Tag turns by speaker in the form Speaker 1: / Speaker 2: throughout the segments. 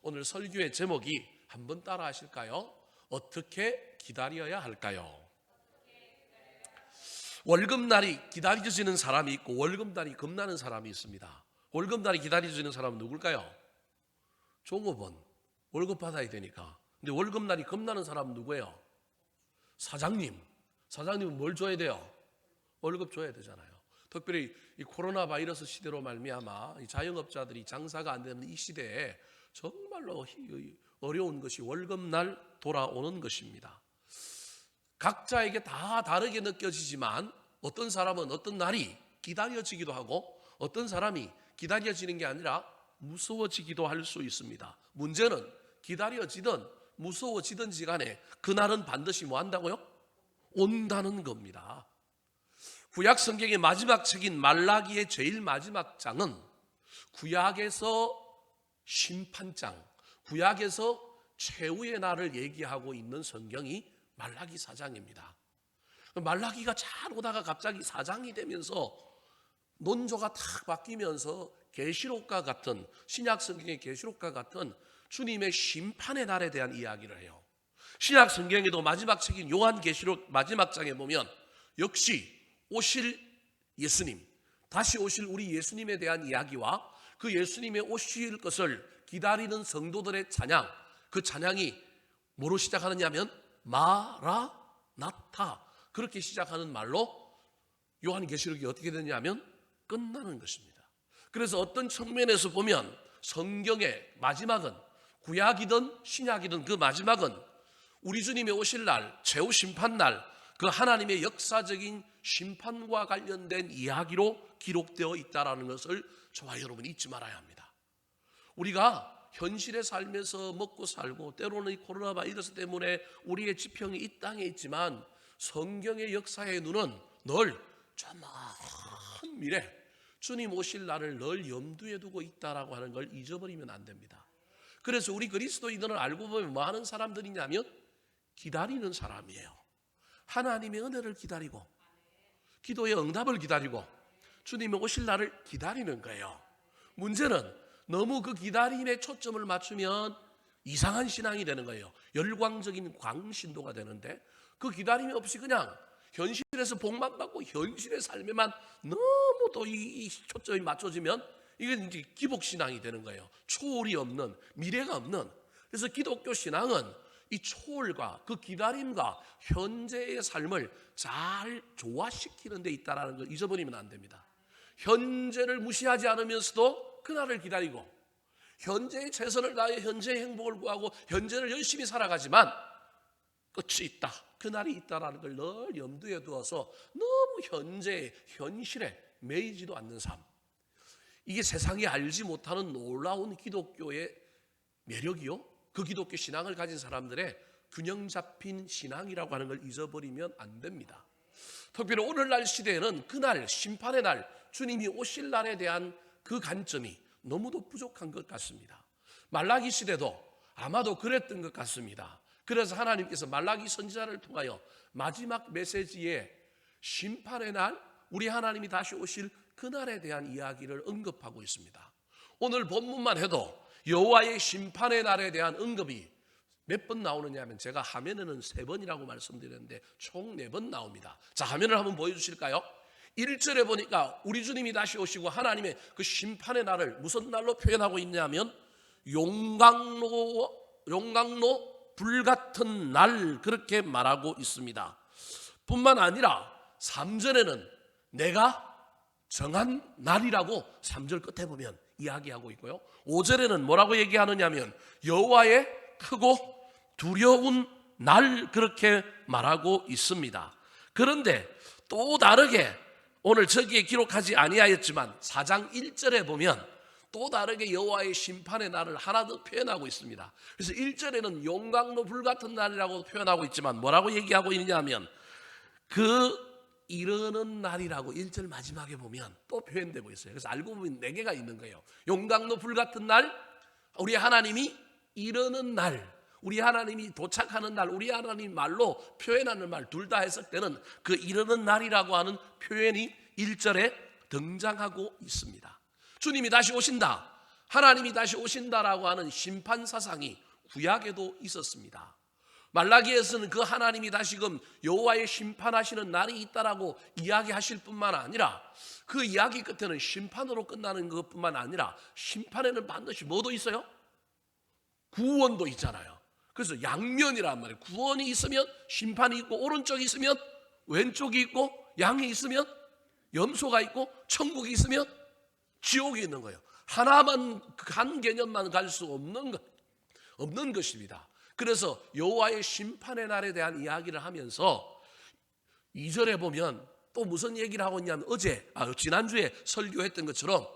Speaker 1: 오늘 설교의 제목이 한번 따라 하실까요? 어떻게 기다려야 할까요? 월급날이 기다려지는 사람이 있고 월급날이 겁나는 사람이 있습니다. 월급날이 기다려지는 사람은 누굴까요? 종업원, 월급 받아야 되니까. 근데 월급날이 겁나는 사람은 누구예요? 사장님. 사장님은 뭘 줘야 돼요? 월급 줘야 되잖아요. 특별히 이 코로나 바이러스 시대로 말미암아 이 자영업자들이 장사가 안 되는 이 시대에 정말로 어려운 것이 월급날 돌아오는 것입니다. 각자에게 다 다르게 느껴지지만 어떤 사람은 어떤 날이 기다려지기도 하고 어떤 사람이 기다려지는 게 아니라 무서워지기도 할 수 있습니다. 문제는 기다려지든 무서워지든지 간에 그날은 반드시 뭐 한다고요? 온다는 겁니다. 구약 성경의 마지막 책인 말라기의 제일 마지막 장은 구약에서 심판장, 구약에서 최후의 날을 얘기하고 있는 성경이 말라기 4장입니다. 말라기가 잘 오다가 갑자기 4장이 되면서 논조가 탁 바뀌면서 계시록과 같은 신약 성경의 계시록과 같은 주님의 심판의 날에 대한 이야기를 해요. 신약 성경에도 마지막 책인 요한계시록 마지막 장에 보면 역시 오실 예수님, 다시 오실 우리 예수님에 대한 이야기와 그 예수님의 오실 것을 기다리는 성도들의 찬양, 그 찬양이 뭐로 시작하느냐면 마라나타, 그렇게 시작하는 말로 요한계시록이 어떻게 되냐면 끝나는 것입니다. 그래서 어떤 측면에서 보면 성경의 마지막은 구약이든 신약이든 그 마지막은 우리 주님의 오실 날, 최후 심판 날, 그 하나님의 역사적인 심판과 관련된 이야기로 기록되어 있다는 것을 저와 여러분이 잊지 말아야 합니다. 우리가 현실에 살면서 먹고 살고 때로는 이 코로나 바이러스 때문에 우리의 지평이 이 땅에 있지만 성경의 역사의 눈은 늘 저 먼 미래 주님 오실 날을 늘 염두에 두고 있다라고 하는 걸 잊어버리면 안 됩니다. 그래서 우리 그리스도인들은 알고 보면 뭐 하는 사람들이냐면 기다리는 사람이에요. 하나님의 은혜를 기다리고 기도의 응답을 기다리고 주님의 오실 날을 기다리는 거예요. 문제는 너무 그 기다림에 초점을 맞추면 이상한 신앙이 되는 거예요. 열광적인 광신도가 되는데 그 기다림이 없이 그냥 현실에서 복만 받고 현실의 삶에만 너무 또 이 초점이 맞춰지면 이게 이제 기복신앙이 되는 거예요. 초월이 없는, 미래가 없는. 그래서 기독교 신앙은 이 초월과 그 기다림과 현재의 삶을 잘 조화시키는 데 있다는 걸 잊어버리면 안 됩니다. 현재를 무시하지 않으면서도 그날을 기다리고 현재의 최선을 다해 현재의 행복을 구하고 현재를 열심히 살아가지만 끝이 있다, 그날이 있다는 걸 늘 염두에 두어서 너무 현재의 현실에 매이지도 않는 삶, 이게 세상이 알지 못하는 놀라운 기독교의 매력이요, 그 기독교 신앙을 가진 사람들의 균형 잡힌 신앙이라고 하는 걸 잊어버리면 안 됩니다. 특별히 오늘날 시대에는 그날 심판의 날 주님이 오실 날에 대한 그 관점이 너무도 부족한 것 같습니다. 말라기 시대도 아마도 그랬던 것 같습니다. 그래서 하나님께서 말라기 선지자를 통하여 마지막 메시지에 심판의 날, 우리 하나님이 다시 오실 그날에 대한 이야기를 언급하고 있습니다. 오늘 본문만 해도 여호와의 심판의 날에 대한 언급이 몇 번 나오느냐 하면 제가 화면에는 3번이라고 말씀드렸는데 총 4번 나옵니다. 자, 화면을 한번 보여주실까요? 1절에 보니까 우리 주님이 다시 오시고 하나님의 그 심판의 날을 무슨 날로 표현하고 있냐면 용광로 불같은 날, 그렇게 말하고 있습니다. 뿐만 아니라 3절에는 내가 정한 날이라고 3절 끝에 보면 이야기하고 있고요. 5절에는 뭐라고 얘기하느냐면 여호와의 크고 두려운 날, 그렇게 말하고 있습니다. 그런데 또 다르게 오늘 저기에 기록하지 아니하였지만 4장 1절에 보면 또 다르게 여호와의 심판의 날을 하나 더 표현하고 있습니다. 그래서 1절에는 용광로 불같은 날이라고 표현하고 있지만 뭐라고 얘기하고 있냐면 그 이르는 날이라고 1절 마지막에 보면 또 표현되고 있어요. 그래서 알고 보면 4개가 있는 거예요. 용광로 불같은 날, 우리 하나님이 이르는 날, 우리 하나님이 도착하는 날, 우리 하나님 말로 표현하는 말 둘 다 해석되는 그 이르는 날이라고 하는 표현이 1절에 등장하고 있습니다. 주님이 다시 오신다. 하나님이 다시 오신다라고 하는 심판 사상이 구약에도 있었습니다. 말라기에서는 그 하나님이 다시금 여호와의 심판하시는 날이 있다라고 이야기하실 뿐만 아니라 그 이야기 끝에는 심판으로 끝나는 것뿐만 아니라 심판에는 반드시 뭐도 있어요? 구원도 있잖아요. 그래서 양면이란 말이에요. 구원이 있으면 심판이 있고, 오른쪽이 있으면 왼쪽이 있고, 양이 있으면 염소가 있고, 천국이 있으면 지옥이 있는 거예요. 하나만, 한 개념만 갈 수 없는 것입니다. 그래서 여호와의 심판의 날에 대한 이야기를 하면서 2절에 보면 또 무슨 얘기를 하고 있냐면 지난주에 설교했던 것처럼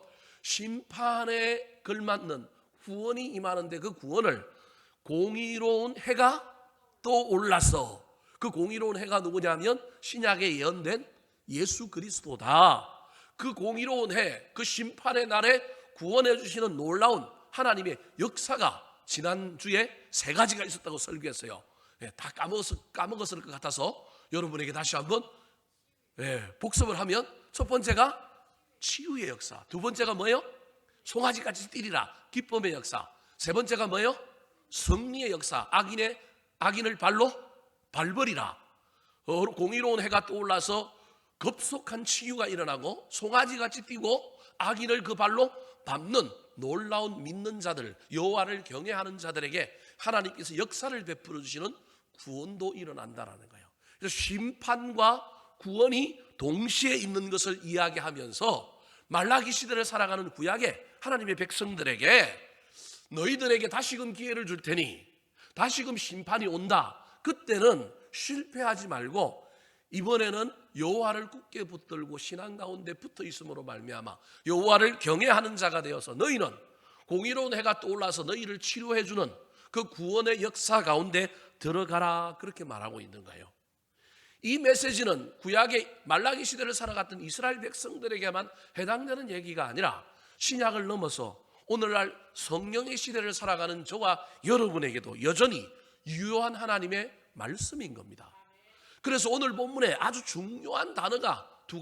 Speaker 1: 심판에 걸맞는 구원이 임하는데 그 구원을 공의로운 해가 또 올라서, 그 공의로운 해가 누구냐면 신약에 예언된 예수 그리스도다. 그 공의로운 해, 그 심판의 날에 구원해 주시는 놀라운 하나님의 역사가 지난주에 3가지가 있었다고 설교했어요. 다 까먹었을 것 같아서 여러분에게 다시 한번 복습을 하면, 첫 번째가 치유의 역사, 두 번째가 뭐예요? 송아지같이 뛰리라, 기쁨의 역사, 세 번째가 뭐예요? 승리의 역사, 악인을 발로 밟으리라. 공의로운 해가 떠올라서 급속한 치유가 일어나고 송아지같이 뛰고 악인을 그 발로 밟는 놀라운 믿는 자들, 여호와를 경외하는 자들에게 하나님께서 역사를 베풀어 주시는 구원도 일어난다라는 거예요. 그래서 심판과 구원이 동시에 있는 것을 이야기하면서 말라기 시대를 살아가는 구약의 하나님의 백성들에게 너희들에게 다시금 기회를 줄 테니 다시금 심판이 온다. 그때는 실패하지 말고 이번에는 여호와를 굳게 붙들고 신앙 가운데 붙어 있음으로 말미암아 여호와를 경외하는 자가 되어서 너희는 공의로운 해가 떠올라서 너희를 치료해 주는 그 구원의 역사 가운데 들어가라, 그렇게 말하고 있는 거예요. 이 메시지는 구약의 말라기 시대를 살아갔던 이스라엘 백성들에게만 해당되는 얘기가 아니라 신약을 넘어서 오늘날 성령의 시대를 살아가는 저와 여러분에게도 여전히 유효한 하나님의 말씀인 겁니다. 그래서 오늘 본문에 아주 중요한 단어가 두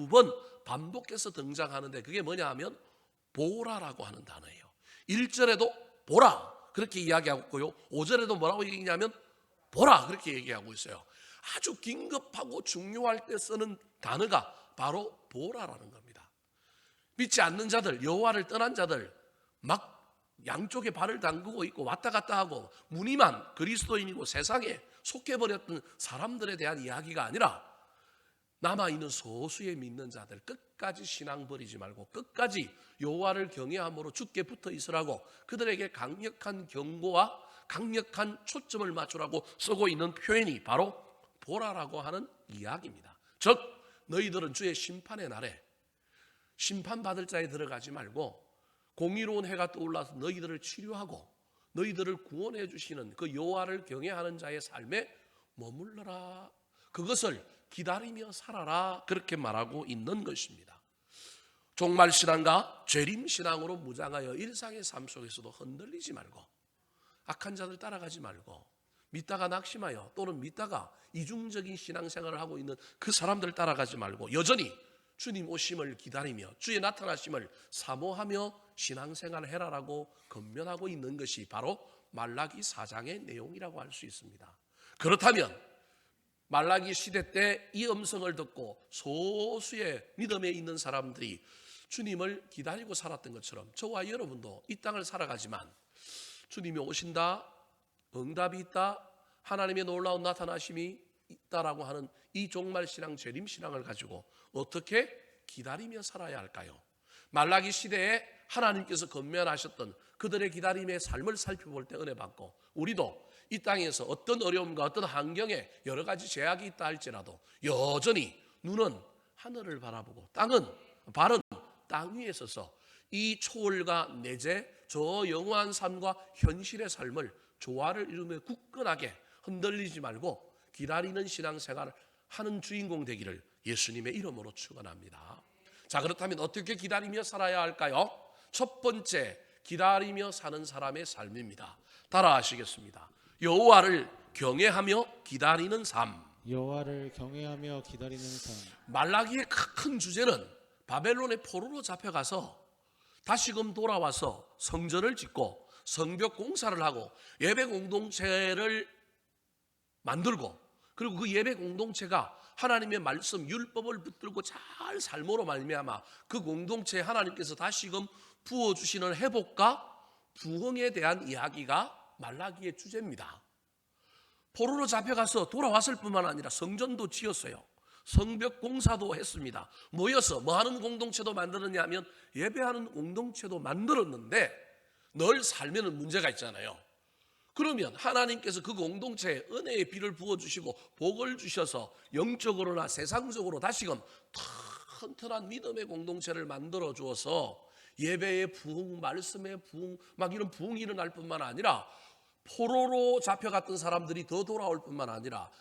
Speaker 1: 번 반복해서 등장하는데 그게 뭐냐 하면 보라라고 하는 단어예요. 1절에도 보라 그렇게 이야기하고 있고요, 5절에도 뭐라고 얘기하냐면 보라 그렇게 얘기하고 있어요. 아주 긴급하고 중요할 때 쓰는 단어가 바로 보라라는 겁니다. 믿지 않는 자들, 여호와를 떠난 자들, 막 양쪽에 발을 담그고 있고 왔다 갔다 하고 무늬만 그리스도인이고 세상에 속해버렸던 사람들에 대한 이야기가 아니라 남아있는 소수의 믿는 자들, 끝까지 신앙 버리지 말고 끝까지 여호와를 경외함으로 주께 붙어 있으라고 그들에게 강력한 경고와 강력한 초점을 맞추라고 쓰고 있는 표현이 바로 보라라고 하는 이야기입니다. 즉 너희들은 주의 심판의 날에 심판받을 자에 들어가지 말고 공의로운 해가 떠올라서 너희들을 치료하고 너희들을 구원해 주시는 그 여호와를 경외하는 자의 삶에 머물러라, 그것을 기다리며 살아라, 그렇게 말하고 있는 것입니다. 종말신앙과 재림신앙으로 무장하여 일상의 삶 속에서도 흔들리지 말고 악한 자들 따라가지 말고 믿다가 낙심하여 또는 믿다가 이중적인 신앙생활을 하고 있는 그 사람들 따라가지 말고 여전히 주님 오심을 기다리며 주의 나타나심을 사모하며 신앙생활을 해라라고 권면하고 있는 것이 바로 말라기 4장의 내용이라고 할 수 있습니다. 그렇다면 말라기 시대 때 이 음성을 듣고 소수의 믿음에 있는 사람들이 주님을 기다리고 살았던 것처럼 저와 여러분도 이 땅을 살아가지만 주님이 오신다, 응답이 있다, 하나님의 놀라운 나타나심이 있다라고 하는 이 종말신앙, 재림신앙을 가지고 어떻게 기다리며 살아야 할까요? 말라기 시대에 하나님께서 권면하셨던 그들의 기다림의 삶을 살펴볼 때 은혜 받고 우리도 이 땅에서 어떤 어려움과 어떤 환경에 여러 가지 제약이 있다 할지라도 여전히 눈은 하늘을 바라보고 발은 땅 위에 서서 이 초월과 내재, 저 영원한 삶과 현실의 삶을 조화를 이루며 굳건하게 흔들리지 말고 기다리는 신앙생활을 하는 주인공 되기를 예수님의 이름으로 축원합니다. 자, 그렇다면 어떻게 기다리며 살아야 할까요? 첫 번째, 기다리며 사는 사람의 삶입니다. 따라하시겠습니다. 여호와를 경외하며 기다리는 삶.
Speaker 2: 여호와를 경외하며 기다리는 삶.
Speaker 1: 말라기의 큰 주제는 바벨론의 포로로 잡혀가서 다시금 돌아와서 성전을 짓고 성벽 공사를 하고 예배 공동체를 만들고, 그리고 그 예배 공동체가 하나님의 말씀 율법을 붙들고 잘 삶으로 말미암아 그 공동체에 하나님께서 다시금 부어주시는 회복과 부흥에 대한 이야기가 말라기의 주제입니다. 포로로 잡혀가서 돌아왔을 뿐만 아니라 성전도 지었어요. 성벽 공사도 했습니다. 모여서 뭐 하는 공동체도 만들었냐 하면 예배하는 공동체도 만들었는데 늘 살면은 문제가 있잖아요. 그러면 하나님께서 그 공동체에 은혜의 비를 부어주시고 복을 주셔서 영적으로나 세상적으로 다시금 튼튼한 믿음의 공동체를 만들어 주어서 예배의 부흥, 말씀의 부흥, 막 이런 부흥이 일어날 뿐만 아니라 포로로 잡혀갔던 사람들이 더 돌아올 뿐만 아니라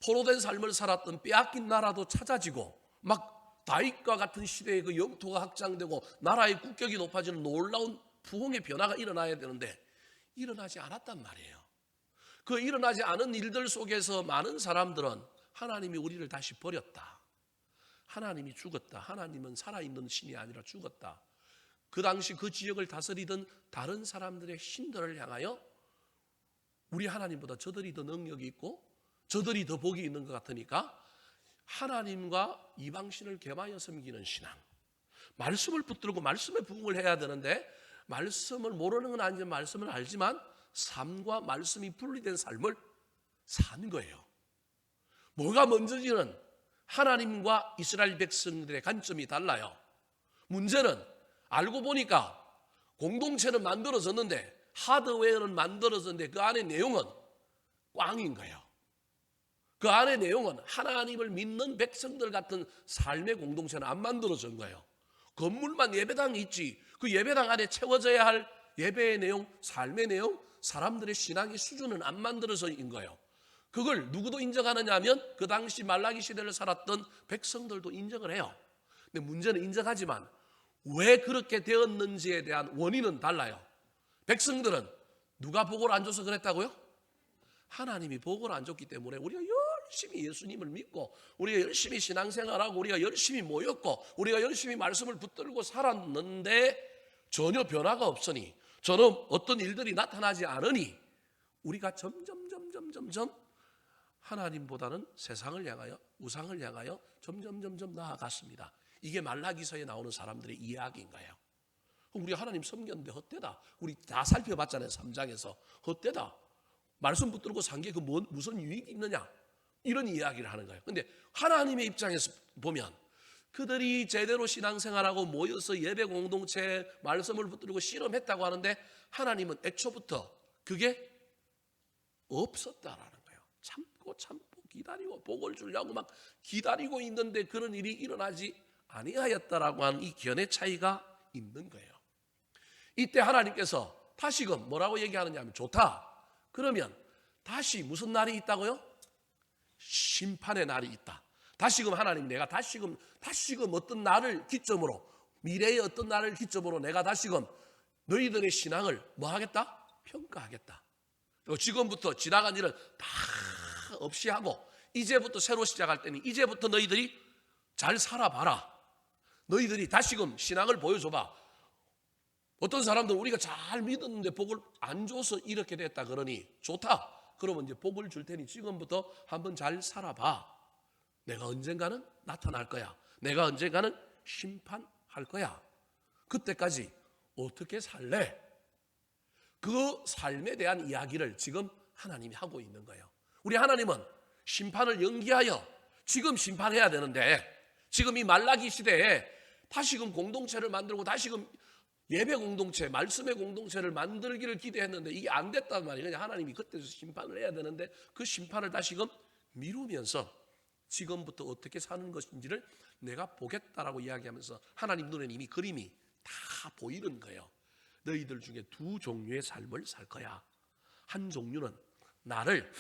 Speaker 1: 포로된 삶을 살았던 빼앗긴 나라도 찾아지고 막 다윗과 같은 시대의 그 영토가 확장되고 나라의 국격이 높아지는 놀라운 부흥의 변화가 일어나야 되는데 일어나지 않았단 말이에요. 그 일어나지 않은 일들 속에서 많은 사람들은 하나님이 우리를 다시 버렸다, 하나님이 죽었다, 하나님은 살아있는 신이 아니라 죽었다, 그 당시 그 지역을 다스리던 다른 사람들의 신들을 향하여 우리 하나님보다 저들이 더 능력이 있고 저들이 더 복이 있는 것 같으니까 하나님과 이방신을 겸하여 섬기는 신앙, 말씀을 붙들고 말씀의 부흥을 해야 되는데 말씀을 모르는 건 아니지만 말씀을 알지만 삶과 말씀이 분리된 삶을 사는 거예요. 뭐가 먼저지는 하나님과 이스라엘 백성들의 관점이 달라요. 문제는 알고 보니까 공동체는 만들어졌는데, 하드웨어는 만들어졌는데 그 안에 내용은 꽝인 거예요. 그 안에 내용은 하나님을 믿는 백성들 같은 삶의 공동체는 안 만들어진 거예요. 건물만 예배당이 있지 그 예배당 안에 채워져야 할 예배의 내용, 삶의 내용, 사람들의 신앙의 수준은 안 만들어져인 거예요. 그걸 누구도 인정하느냐 하면 그 당시 말라기 시대를 살았던 백성들도 인정을 해요. 근데 문제는 인정하지만 왜 그렇게 되었는지에 대한 원인은 달라요. 백성들은 누가 복을 안 줘서 그랬다고요? 하나님이 복을 안 줬기 때문에 우리가 열심히 예수님을 믿고 우리가 열심히 신앙생활하고 우리가 열심히 모였고 우리가 열심히 말씀을 붙들고 살았는데 전혀 변화가 없으니, 저는 어떤 일들이 나타나지 않으니 우리가 점점 하나님보다는 세상을 향하여, 우상을 향하여 점점 나아갔습니다. 이게 말라기서에 나오는 사람들의 이야기인 거예요. 우리 하나님 섬겼는데 헛되다. 우리 다 살펴봤잖아요. 3장에서 헛되다. 말씀 붙들고 산 게 그 무슨 유익이 있느냐, 이런 이야기를 하는 거예요. 근데 하나님의 입장에서 보면 그들이 제대로 신앙생활하고 모여서 예배 공동체 말씀을 붙들고 실험했다고 하는데 하나님은 애초부터 그게 없었다라는 거예요. 참고 기다리고 복을 주려고 막 기다리고 있는데 그런 일이 일어나지 아니하였다라고 하는 이 견해 차이가 있는 거예요. 이때 하나님께서 다시금 뭐라고 얘기하느냐 하면, 좋다, 그러면 다시 무슨 날이 있다고요? 심판의 날이 있다. 다시금 하나님, 내가 다시금 어떤 날을 기점으로, 미래의 어떤 날을 기점으로 내가 다시금 너희들의 신앙을 뭐 하겠다? 평가하겠다. 그리고 지금부터 지나간 일을 다 없이 하고 이제부터 새로 시작할 때니 이제부터 너희들이 잘 살아봐라. 너희들이 다시금 신앙을 보여줘봐. 어떤 사람들은 우리가 잘 믿었는데 복을 안 줘서 이렇게 됐다 그러니 좋다, 그러면 이제 복을 줄 테니 지금부터 한번 잘 살아봐. 내가 언젠가는 나타날 거야. 내가 언젠가는 심판할 거야. 그때까지 어떻게 살래? 그 삶에 대한 이야기를 지금 하나님이 하고 있는 거예요. 우리 하나님은 심판을 연기하여 지금 심판해야 되는데, 지금 이 말라기 시대에 다시금 공동체를 만들고 다시금 예배 공동체, 말씀의 공동체를 만들기를 기대했는데 이게 안 됐단 말이에요. 그냥 하나님이 그때서 심판을 해야 되는데 그 심판을 다시금 미루면서 지금부터 어떻게 사는 것인지를 내가 보겠다라고 이야기하면서 하나님 눈에는 이미 그림이 다 보이는 거예요. 너희들 중에 두 종류의 삶을 살 거야. 한 종류는 나를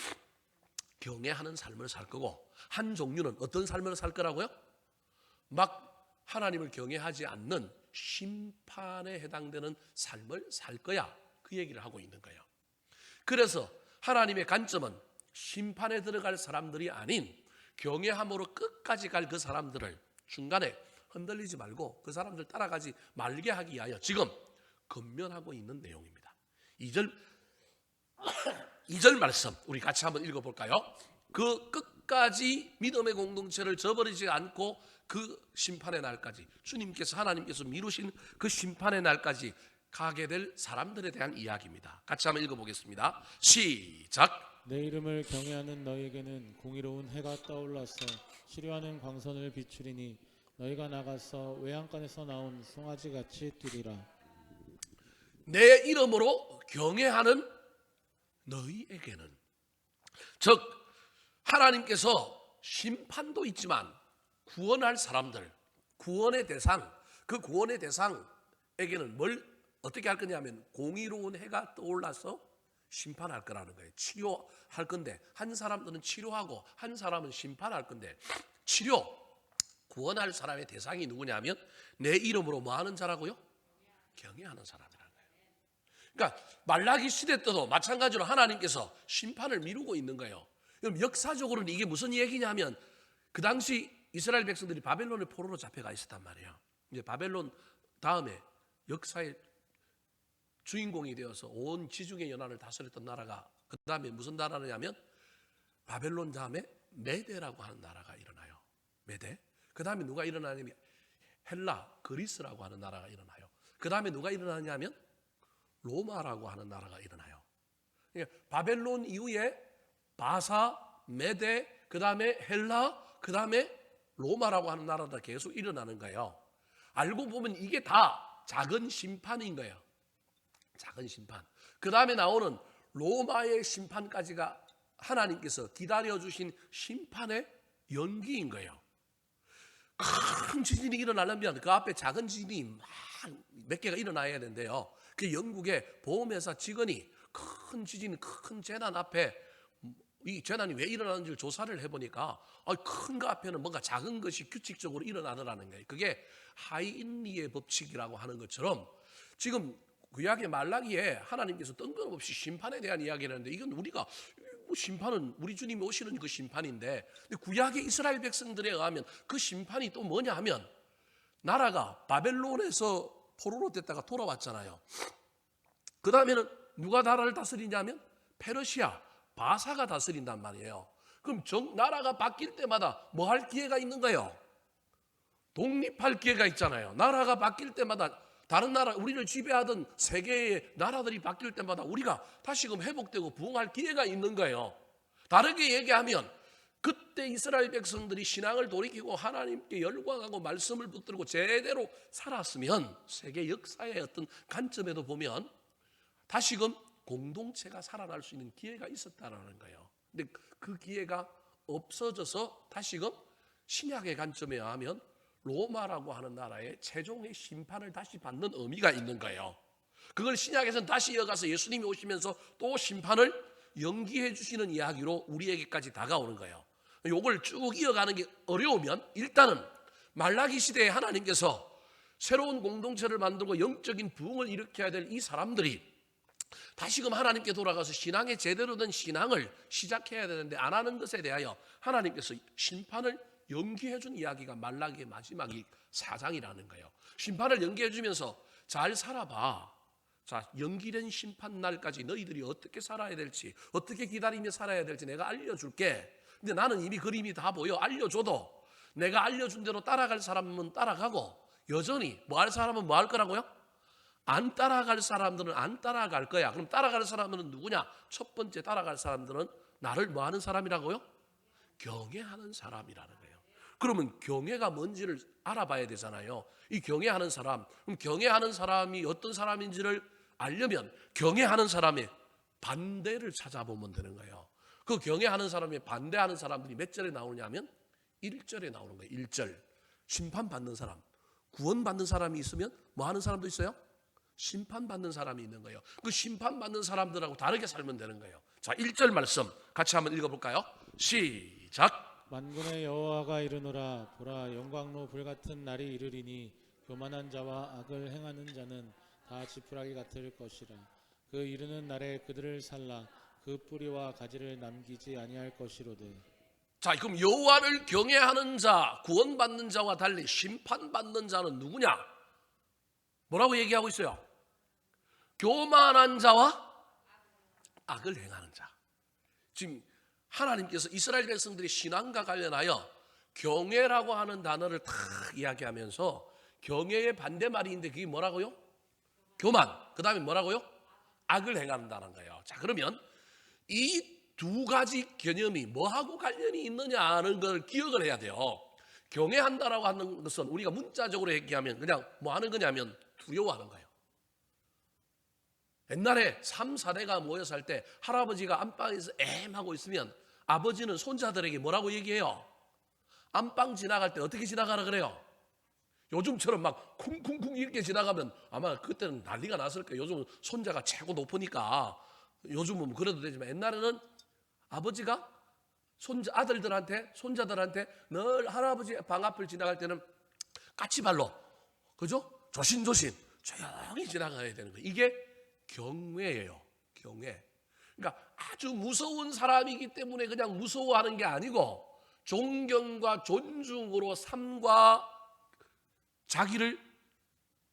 Speaker 1: 경외하는 삶을 살 거고, 한 종류는 어떤 삶을 살 거라고요? 막 하나님을 경외하지 않는 심판에 해당되는 삶을 살 거야. 그 얘기를 하고 있는 거예요. 그래서 하나님의 관점은 심판에 들어갈 사람들이 아닌 경외함으로 끝까지 갈 그 사람들을 중간에 흔들리지 말고 그 사람들 따라가지 말게 하기 위하여 지금 권면하고 있는 내용입니다. 2절 말씀 우리 같이 한번 읽어볼까요? 그 끝까지 믿음의 공동체를 저버리지 않고 그 심판의 날까지, 주님께서 하나님께서 미루신 그 심판의 날까지 가게 될 사람들에 대한 이야기입니다. 같이 한번 읽어보겠습니다. 시작.
Speaker 2: 내 이름을 경외하는 너희에게는 공의로운 해가 떠올라서 치료하는 광선을 비추리니 너희가 나가서 외양간에서 나온 송아지같이 뛰리라.
Speaker 1: 내 이름으로 경외하는 너희에게는, 즉 하나님께서 심판도 있지만 구원할 사람들, 구원의 대상, 그 구원의 대상에게는 뭘 어떻게 할 거냐면 공의로운 해가 떠올라서 심판할 거라는 거예요. 치료할 건데 한 사람들은 치료하고 한 사람은 심판할 건데, 구원할 사람의 대상이 누구냐면 내 이름으로 뭐 하는 자라고요? 경외하는 사람이라는 거예요. 그러니까 말라기 시대 때도 마찬가지로 하나님께서 심판을 미루고 있는 거예요. 그럼 역사적으로는 이게 무슨 얘기냐면 그 당시 이스라엘 백성들이 바벨론의 포로로 잡혀가 있었단 말이에요. 이제 바벨론 다음에 역사의 주인공이 되어서 온 지중해 연안을 다스렸던 나라가 그 다음에 무슨 나라냐면 바벨론 다음에 메데라고 하는 나라가 일어나요. 메데. 그 다음에 누가 일어나냐면 헬라, 그리스라고 하는 나라가 일어나요. 그 다음에 누가 일어나냐면 로마라고 하는 나라가 일어나요. 그러니까 바벨론 이후에 바사, 메데, 그 다음에 헬라, 그 다음에 로마라고 하는 나라가 계속 일어나는 거예요. 알고 보면 이게 다 작은 심판인 거예요. 작은 심판. 그 다음에 나오는 로마의 심판까지가 하나님께서 기다려주신 심판의 연기인 거예요. 큰 지진이 일어나려면 그 앞에 작은 지진이 몇 개가 일어나야 되는데요. 그 영국의 보험회사 직원이 큰 지진, 큰 재난 앞에 이 재난이 왜 일어나는지를 조사를 해보니까 큰 거 앞에는 뭔가 작은 것이 규칙적으로 일어나더라는 거예요. 그게 하인리의 법칙이라고 하는 것처럼 지금 구약의 말라기에 하나님께서 뜬금없이 심판에 대한 이야기를 하는데 이건 우리가 심판은 우리 주님이 오시는 그 심판인데, 구약의 이스라엘 백성들에 의하면 그 심판이 또 뭐냐 하면 나라가 바벨론에서 포로로 됐다가 돌아왔잖아요. 그 다음에는 누가 나라를 다스리냐면 페르시아, 바사가 다스린단 말이에요. 그럼 나라가 바뀔 때마다 뭐 할 기회가 있는 거예요? 독립할 기회가 있잖아요. 나라가 바뀔 때마다 다른 나라, 우리를 지배하던 세계의 나라들이 바뀔 때마다 우리가 다시금 회복되고 부흥할 기회가 있는 거예요. 다르게 얘기하면 그때 이스라엘 백성들이 신앙을 돌이키고 하나님께 열광하고 말씀을 붙들고 제대로 살았으면 세계 역사의 어떤 관점에도 보면 다시금 공동체가 살아날 수 있는 기회가 있었다라는 거예요. 근데 그 기회가 없어져서 다시금 신약의 관점에 의하면 로마라고 하는 나라의 최종의 심판을 다시 받는 의미가 있는 거예요. 그걸 신약에서는 다시 이어가서 예수님이 오시면서 또 심판을 연기해 주시는 이야기로 우리에게까지 다가오는 거예요. 이걸 쭉 이어가는 게 어려우면 일단은 말라기 시대에 하나님께서 새로운 공동체를 만들고 영적인 부흥을 일으켜야 될 이 사람들이 다시금 하나님께 돌아가서 신앙의 제대로 된 신앙을 시작해야 되는데 안 하는 것에 대하여 하나님께서 심판을 연기해 준 이야기가 말라기의 마지막 4장이라는 거예요. 심판을 연기해 주면서 잘 살아봐. 자, 연기된 심판 날까지 너희들이 어떻게 살아야 될지, 어떻게 기다리며 살아야 될지 내가 알려줄게. 근데 나는 이미 그림이 다 보여. 알려줘도 내가 알려준 대로 따라갈 사람은 따라가고 여전히 뭐 할 사람은 뭐 할 거라고요? 안 따라갈 사람들은 안 따라갈 거야. 그럼 따라갈 사람들은 누구냐? 첫 번째 따라갈 사람들은 나를 뭐 하는 사람이라고요? 경외하는 사람이라는 거예요. 그러면 경외가 뭔지를 알아봐야 되잖아요. 이 경외하는 사람, 그럼 경외하는 사람이 어떤 사람인지를 알려면 경외하는 사람의 반대를 찾아보면 되는 거예요. 그 경외하는 사람의 반대하는 사람들이 몇 절에 나오냐면 1절에 나오는 거예요. 1절. 심판받는 사람. 구원받는 사람이 있으면 뭐 하는 사람도 있어요? 심판받는 사람이 있는 거예요. 그 심판받는 사람들하고 다르게 살면 되는 거예요. 자, 1절 말씀 같이 한번 읽어볼까요? 시작.
Speaker 2: 만군의 여호와가 이르노라. 보라, 영광로 불같은 날이 이르리니 교만한 자와 악을 행하는 자는 다 지푸라기 같을 것이라. 그 이르는 날에 그들을 살라 그 뿌리와 가지를 남기지 아니할 것이로되.
Speaker 1: 자, 그럼 여호와를 경외하는 자, 구원받는 자와 달리 심판받는 자는 누구냐? 뭐라고 얘기하고 있어요? 교만한 자와 악을 행하는 자. 지금 하나님께서 이스라엘 백성들의 신앙과 관련하여 경외라고 하는 단어를 다 이야기하면서 경외의 반대말인데 그게 뭐라고요? 교만. 그 다음에 뭐라고요? 악을 행한다는 거예요. 자, 그러면 이 두 가지 개념이 뭐하고 관련이 있느냐 하는 걸 기억을 해야 돼요. 경외한다라고 하는 것은 우리가 문자적으로 얘기하면 그냥 뭐 하는 거냐면 두려워하는 거예요. 옛날에 3, 4대가 모여 살 때 할아버지가 안방에서 하고 있으면 아버지는 손자들에게 뭐라고 얘기해요? 안방 지나갈 때 어떻게 지나가라 그래요? 요즘처럼 막 쿵쿵쿵 이렇게 지나가면 아마 그때는 난리가 났을 거예요. 요즘은 손자가 최고 높으니까 요즘은 그래도 되지만 옛날에는 아버지가 아들들한테 손자들한테 늘 할아버지 방 앞을 지나갈 때는 까치발로, 그죠? 조심조심 조용히 지나가야 되는 거예요. 이게 경외예요. 경외. 그러니까 아주 무서운 사람이기 때문에 그냥 무서워하는 게 아니고 존경과 존중으로 삶과 자기를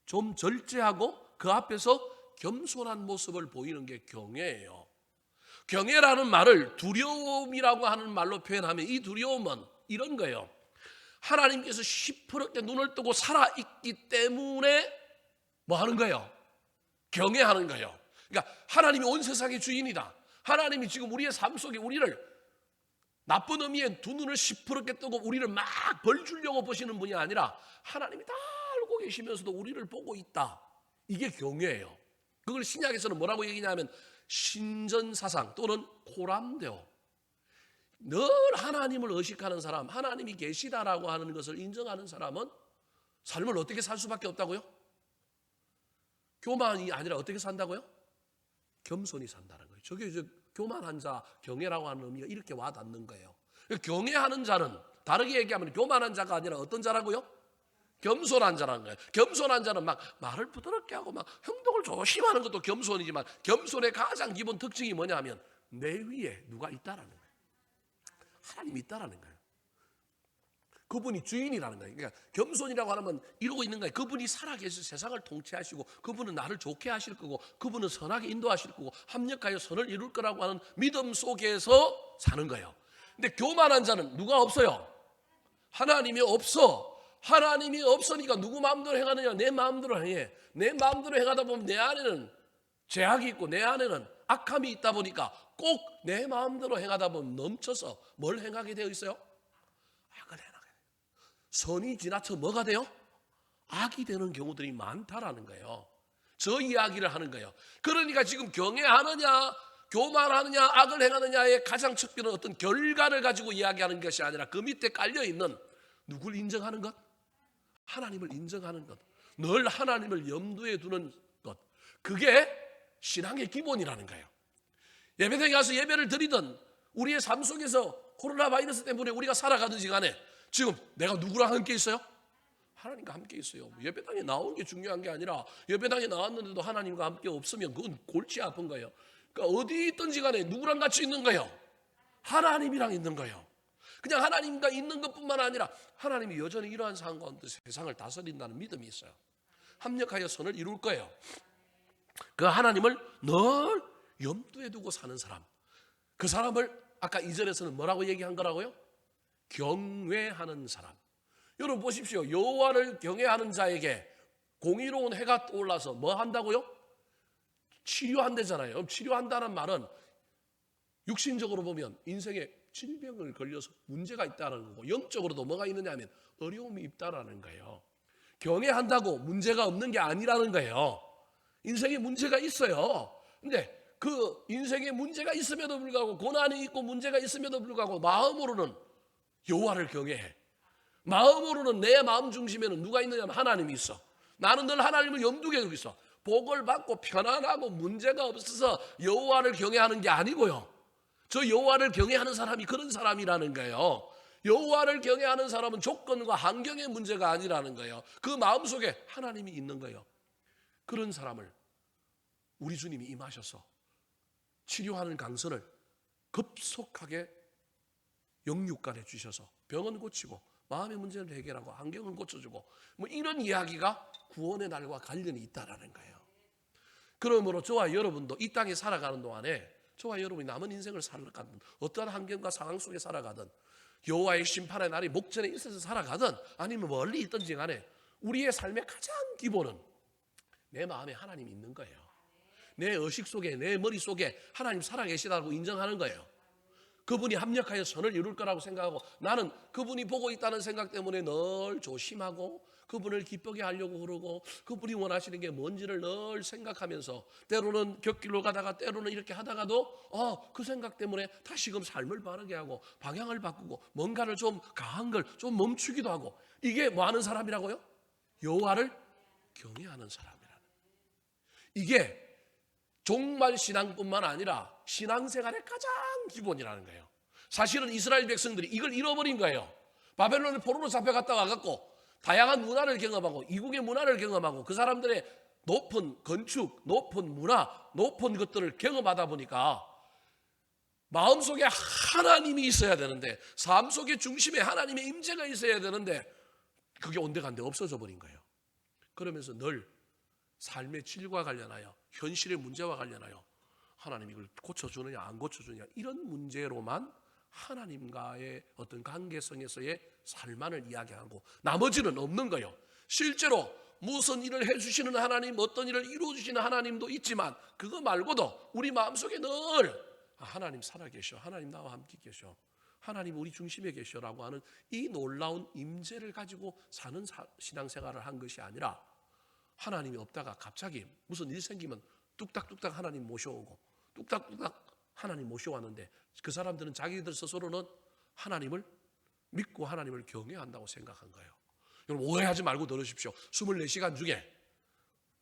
Speaker 1: 좀 절제하고 그 앞에서 겸손한 모습을 보이는 게 경외예요. 경외라는 말을 두려움이라고 하는 말로 표현하면 이 두려움은 이런 거예요. 하나님께서 시퍼렇게 눈을 뜨고 살아있기 때문에 뭐 하는 거예요? 경외하는 거예요. 그러니까 하나님이 온 세상의 주인이다. 하나님이 지금 우리의 삶 속에 우리를 나쁜 의미의 두 눈을 시퍼렇게 뜨고 우리를 막 벌 주려고 보시는 분이 아니라 하나님이 다 알고 계시면서도 우리를 보고 있다. 이게 경외예요. 그걸 신약에서는 뭐라고 얘기냐면 신전사상 또는 코람데오. 늘 하나님을 의식하는 사람, 하나님이 계시다라고 하는 것을 인정하는 사람은 삶을 어떻게 살 수밖에 없다고요? 교만이 아니라 어떻게 산다고요? 겸손히 산다는 거예요. 저게 이제 교만한 자, 경외라고 하는 의미가 이렇게 와닿는 거예요. 경외하는 자는 다르게 얘기하면 교만한 자가 아니라 어떤 자라고요? 겸손한 자라는 거예요. 겸손한 자는 막 말을 부드럽게 하고 막 행동을 조심하는 것도 겸손이지만 겸손의 가장 기본 특징이 뭐냐면 내 위에 누가 있다라는 거예요. 하나님이 있다라는 거예요. 그분이 주인이라는 거예요. 그러니까 겸손이라고 하면 이러고 있는 거예요. 그분이 살아계셔서 세상을 통치하시고 그분은 나를 좋게 하실 거고 그분은 선하게 인도하실 거고 합력하여 선을 이룰 거라고 하는 믿음 속에서 사는 거예요. 근데 교만한 자는 누가 없어요? 하나님이 없어. 하나님이 없으니까 누구 마음대로 행하느냐? 내 마음대로 행해. 내 마음대로 행하다 보면 내 안에는 죄악이 있고 내 안에는 악함이 있다 보니까 꼭 내 마음대로 행하다 보면 넘쳐서 뭘 행하게 되어 있어요? 악을 행하게 돼요. 선이 지나쳐 뭐가 돼요? 악이 되는 경우들이 많다라는 거예요. 저 이야기를 하는 거예요. 그러니까 지금 경외하느냐 교만하느냐 악을 행하느냐의 가장 척결은 어떤 결과를 가지고 이야기하는 것이 아니라 그 밑에 깔려있는 누굴 인정하는 것? 하나님을 인정하는 것. 늘 하나님을 염두에 두는 것. 그게 신앙의 기본이라는 거예요. 예배당에 가서 예배를 드리던 우리의 삶 속에서 코로나 바이러스 때문에 우리가 살아가든지 간에 지금 내가 누구랑 함께 있어요? 하나님과 함께 있어요. 예배당에 나온 게 중요한 게 아니라 예배당에 나왔는데도 하나님과 함께 없으면 그건 골치 아픈 거예요. 그러니까 어디 있든지 간에 누구랑 같이 있는 거예요? 하나님이랑 있는 거예요. 그냥 하나님과 있는 것뿐만 아니라 하나님이 여전히 이러한 상황 가운데 세상을 다스린다는 믿음이 있어요. 합력하여 선을 이룰 거예요. 그 하나님을 늘 염두에 두고 사는 사람. 그 사람을 아까 2절에서는 뭐라고 얘기한 거라고요? 경외하는 사람. 여러분 보십시오. 여호와를 경외하는 자에게 공의로운 해가 떠올라서 뭐 한다고요? 치료한다잖아요. 치료한다는 말은 육신적으로 보면 인생에 질병을 걸려서 문제가 있다는 거고 영적으로도 뭐가 있느냐 하면 어려움이 있다라는 거예요. 경외한다고 문제가 없는 게 아니라는 거예요. 인생에 문제가 있어요. 근데 그 인생에 문제가 있음에도 불구하고 고난이 있고 문제가 있음에도 불구하고 마음으로는 여호와를 경외해. 마음으로는 내 마음 중심에는 누가 있느냐면 하나님이 있어. 나는 늘 하나님을 염두에 두고 있어. 복을 받고 편안하고 문제가 없어서 여호와를 경외하는 게 아니고요. 저 여호와를 경외하는 사람이 그런 사람이라는 거예요. 여호와를 경외하는 사람은 조건과 환경의 문제가 아니라는 거예요. 그 마음속에 하나님이 있는 거예요. 그런 사람을 우리 주님이 임하셔서 치료하는 강선을 급속하게 영육간에 주셔서 병은 고치고 마음의 문제를 해결하고 환경을 고쳐주고 뭐 이런 이야기가 구원의 날과 관련이 있다라는 거예요. 그러므로 저와 여러분도 이 땅에 살아가는 동안에 저와 여러분이 남은 인생을 살아가든 어떠한 환경과 상황 속에 살아가든 여호와의 심판의 날이 목전에 있어서 살아가든 아니면 멀리 있든지 간에 우리의 삶의 가장 기본은 내 마음에 하나님이 있는 거예요. 내 의식 속에 내 머릿속에 하나님 살아계시다고 인정하는 거예요. 그분이 합력하여 선을 이룰 거라고 생각하고 나는 그분이 보고 있다는 생각 때문에 늘 조심하고 그분을 기쁘게 하려고 그러고 그분이 원하시는 게 뭔지를 늘 생각하면서 때로는 곁길로 가다가 때로는 이렇게 하다가도 그 생각 때문에 다시금 삶을 바르게 하고 방향을 바꾸고 뭔가를 좀 강한 걸 좀 멈추기도 하고 이게 뭐 하는 사람이라고요? 여호와를 경외하는 사람이라는. 이게 종말 신앙뿐만 아니라 신앙생활의 가장 기본이라는 거예요. 사실은 이스라엘 백성들이 이걸 잃어버린 거예요. 바벨론의 포로로 잡혀갔다 와갖고 다양한 문화를 경험하고 이국의 문화를 경험하고 그 사람들의 높은 건축, 높은 문화, 높은 것들을 경험하다 보니까 마음속에 하나님이 있어야 되는데 삶 속의 중심에 하나님의 임재가 있어야 되는데 그게 온데간데 없어져 버린 거예요. 그러면서 늘 삶의 질과 관련하여 현실의 문제와 관련하여 하나님이 이걸 고쳐주느냐 안 고쳐주느냐 이런 문제로만 하나님과의 어떤 관계성에서의 삶만을 이야기하고 나머지는 없는 거예요. 실제로 무슨 일을 해주시는 하나님, 어떤 일을 이루어주시는 하나님도 있지만 그거 말고도 우리 마음속에 늘 하나님 살아계셔, 하나님 나와 함께 계셔, 하나님 우리 중심에 계셔라고 하는 이 놀라운 임재를 가지고 사는 신앙생활을 한 것이 아니라 하나님이 없다가 갑자기 무슨 일 생기면 뚝딱뚝딱 하나님 모셔오고 뚝딱뚝딱 하나님 모셔왔는데 그 사람들은 자기들 스스로는 하나님을 믿고 하나님을 경외한다고 생각한 거예요. 여러분 오해하지 말고 들으십시오. 24시간 중에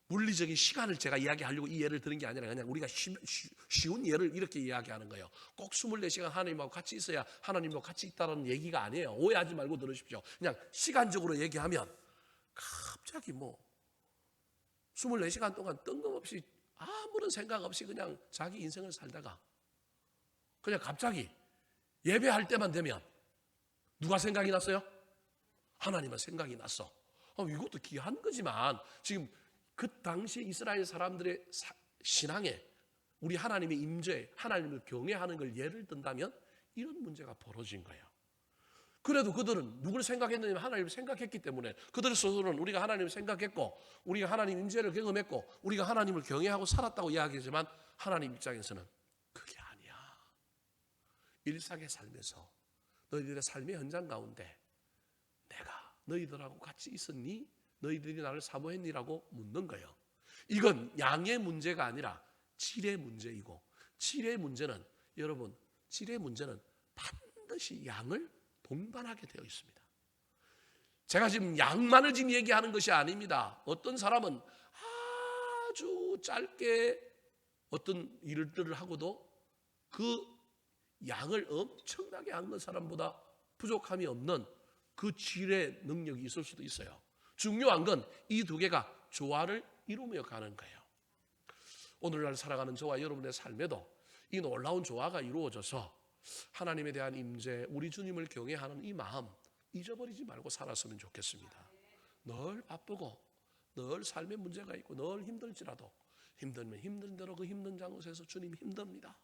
Speaker 1: 물리적인 시간을 제가 이야기하려고 이 예를 드는 게 아니라 그냥 우리가 쉬운 예를 이렇게 이야기하는 거예요. 꼭 24시간 하나님하고 같이 있어야 하나님하고 같이 있다는 얘기가 아니에요. 오해하지 말고 들으십시오. 그냥 시간적으로 얘기하면 갑자기 24시간 동안 뜬금없이 아무런 생각 없이 그냥 자기 인생을 살다가 그냥 갑자기 예배할 때만 되면 누가 생각이 났어요? 하나님은 생각이 났어. 이것도 귀한 거지만 지금 그 당시 이스라엘 사람들의 신앙에 우리 하나님의 임재, 하나님을 경외하는 걸 예를 든다면 이런 문제가 벌어진 거예요. 그래도 그들은 누굴 생각했느냐 하나님을 생각했기 때문에 그들 스스로는 우리가 하나님을 생각했고 우리가 하나님 임재를 경험했고 우리가 하나님을 경외하고 살았다고 이야기하지만 하나님 입장에서는 그게 아니야. 일상의 삶에서 너희들의 삶의 현장 가운데 내가 너희들하고 같이 있었니? 너희들이 나를 사모했니라고 묻는 거예요. 이건 양의 문제가 아니라 질의 문제이고 질의 문제는 여러분 질의 문제는 반드시 양을 동반하게 되어 있습니다. 제가 지금 양만을 지금 얘기하는 것이 아닙니다. 어떤 사람은 아주 짧게 어떤 일들을 하고도 그 양을 엄청나게 하는 사람보다 부족함이 없는 그 질의 능력이 있을 수도 있어요. 중요한 건 이 두 개가 조화를 이루며 가는 거예요. 오늘날 살아가는 저와 여러분의 삶에도 이 놀라운 조화가 이루어져서 하나님에 대한 임재, 우리 주님을 경외하는 이 마음 잊어버리지 말고 살았으면 좋겠습니다. 늘 바쁘고 늘 삶에 문제가 있고 늘 힘들지라도 힘들면 힘든 대로 그 힘든 장소에서 주님 힘듭니다.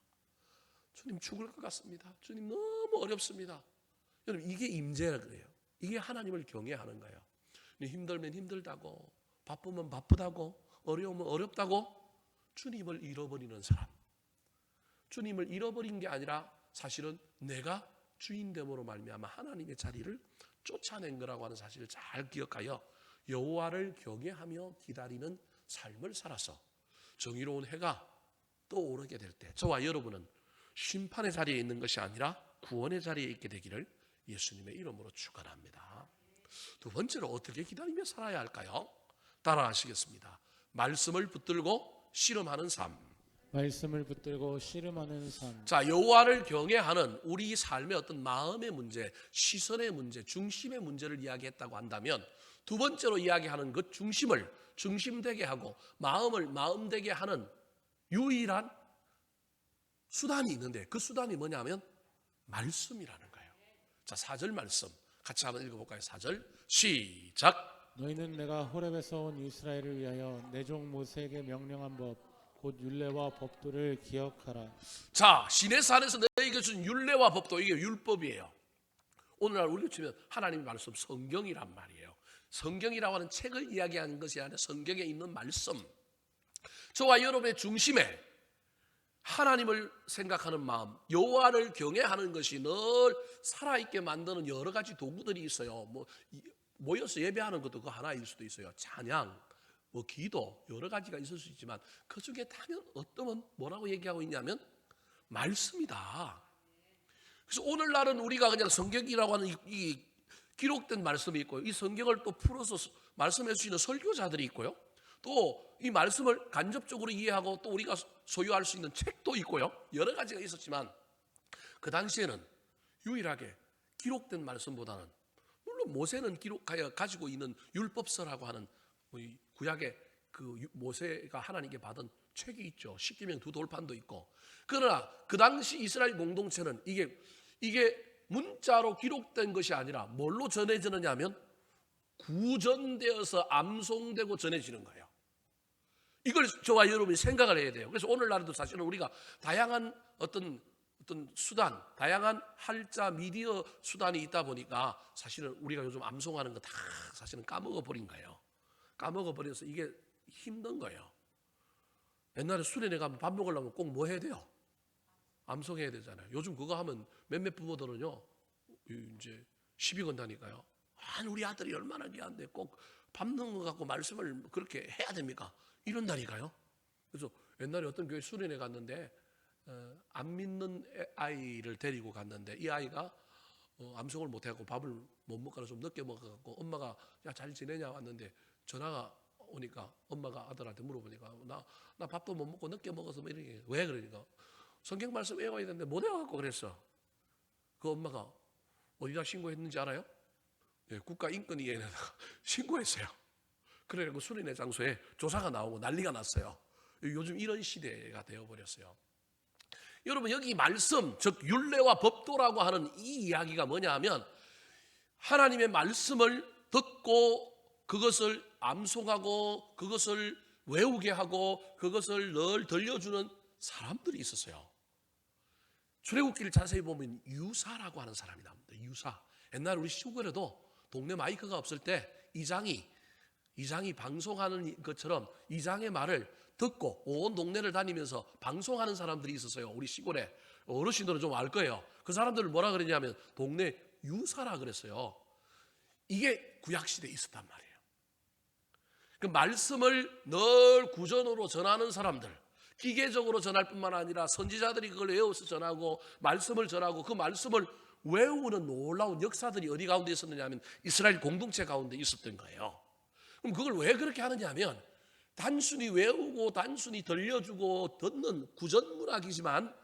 Speaker 1: 주님 죽을 것 같습니다. 주님 너무 어렵습니다. 여러분 이게 임재라는 거예요. 이게 하나님을 경외하는 거예요. 힘들면 힘들다고 바쁘면 바쁘다고 어려우면 어렵다고 주님을 잃어버리는 사람. 주님을 잃어버린 게 아니라 사실은 내가 주인됨으로 말미암아 하나님의 자리를 쫓아낸 거라고 하는 사실을 잘 기억하여 여호와를 경외하며 기다리는 삶을 살아서 정의로운 해가 떠오르게 될 때 저와 여러분은 심판의 자리에 있는 것이 아니라 구원의 자리에 있게 되기를 예수님의 이름으로 축원합니다. 두 번째로 어떻게 기다리며 살아야 할까요? 따라 하시겠습니다. 말씀을 붙들고 씨름하는 삶.
Speaker 2: 말씀을 붙들고 씨름하는 삶.
Speaker 1: 자, 여호와를 경외하는 우리 삶의 어떤 마음의 문제, 시선의 문제, 중심의 문제를 이야기했다고 한다면 두 번째로 이야기하는 그 중심을 중심되게 하고 마음을 마음되게 하는 유일한 수단이 있는데 그 수단이 뭐냐면 말씀이라는 거예요. 자, 4절 말씀 같이 한번 읽어볼까요? 4절 시작.
Speaker 2: 너희는 내가 호렙에서 온 이스라엘을 위하여 내 종 모세에게 명령한 법 곧 율례와 법도를 기억하라.
Speaker 1: 자, 시내산에서 너희에게 준 율례와 법도, 이게 율법이에요. 오늘날 우리로 치면 하나님의 말씀, 성경이란 말이에요. 성경이라고 하는 책을 이야기하는 것이 아니라 성경에 있는 말씀. 저와 여러분의 중심에 하나님을 생각하는 마음, 여호와를 경외하는 것이 늘 살아있게 만드는 여러 가지 도구들이 있어요. 모여서 예배하는 것도 그 하나일 수도 있어요. 찬양, 기도, 여러 가지가 있을 수 있지만 그 중에 당연 어떤 뭐라고 얘기하고 있냐면 말씀이다. 그래서 오늘날은 우리가 그냥 성경이라고 하는 이 기록된 말씀이 있고요. 이 성경을 또 풀어서 말씀해 주시는 설교자들이 있고요. 또 이 말씀을 간접적으로 이해하고 또 우리가 소유할 수 있는 책도 있고요. 여러 가지가 있었지만 그 당시에는 유일하게 기록된 말씀보다는, 물론 모세는 기록하여 가지고 있는 율법서라고 하는 구약의 그 모세가 하나님께 받은 책이 있죠. 십계명 두 돌판도 있고. 그러나 그 당시 이스라엘 공동체는 이게 문자로 기록된 것이 아니라 뭘로 전해지느냐 하면 구전되어서 암송되고 전해지는 거예요. 이걸 저와 여러분이 생각을 해야 돼요. 그래서 오늘날에도 사실은 우리가 다양한 어떤 수단, 다양한 할자 미디어 수단이 있다 보니까 사실은 우리가 요즘 암송하는 거 다 사실은 까먹어버린 거예요. 까먹어버려서 이게 힘든 거예요. 옛날에 수련회 가면 밥 먹으려면 꼭 뭐 해야 돼요? 암송해야 되잖아요. 요즘 그거 하면 몇몇 부모들은요, 이제 시비 건다니까요. 아니, 우리 아들이 얼마나 귀한데 꼭 밥 먹는 거 갖고 말씀을 그렇게 해야 됩니까? 이런다니까요. 그래서 옛날에 어떤 교회 수련회 갔는데 안 믿는 아이를 데리고 갔는데 이 아이가 암송을 못하고 밥을 못 먹거나 좀 늦게 먹어갖고 엄마가 야, 잘 지내냐 왔는데 전화가 오니까 엄마가 아들한테 물어보니까 나 밥도 못 먹고 늦게 먹어서 뭐 이렇게. 왜 그러니까 성경 말씀 외워야 되는데 못 외워갖고 그랬어. 그 엄마가 어디다 신고했는지 알아요? 예, 국가인권위원회에다가 신고했어요. 그래가지고 수련회 장소에 조사가 나오고 난리가 났어요. 요즘 이런 시대가 되어버렸어요. 여러분, 여기 말씀, 즉 율례와 법도라고 하는 이 이야기가 뭐냐 하면 하나님의 말씀을 듣고 그것을 암송하고 그것을 외우게 하고 그것을 늘 들려주는 사람들이 있었어요. 출애굽기를 자세히 보면 유사라고 하는 사람이 나옵니다. 유사. 옛날 우리 시골에도 동네 마이크가 없을 때 이장이 방송하는 것처럼 이장의 말을 듣고 온 동네를 다니면서 방송하는 사람들이 있었어요. 우리 시골에. 어르신들은 좀 알 거예요. 그 사람들을 뭐라 그러냐면 동네 유사라 그랬어요. 이게 구약시대에 있었단 말이에요. 그 말씀을 늘 구전으로 전하는 사람들, 기계적으로 전할 뿐만 아니라 선지자들이 그걸 외워서 전하고 말씀을 전하고 그 말씀을 외우는 놀라운 역사들이 어디 가운데 있었느냐 하면 이스라엘 공동체 가운데 있었던 거예요. 그럼 그걸 왜 그렇게 하느냐 하면 단순히 외우고 단순히 들려주고 듣는 구전문학이지만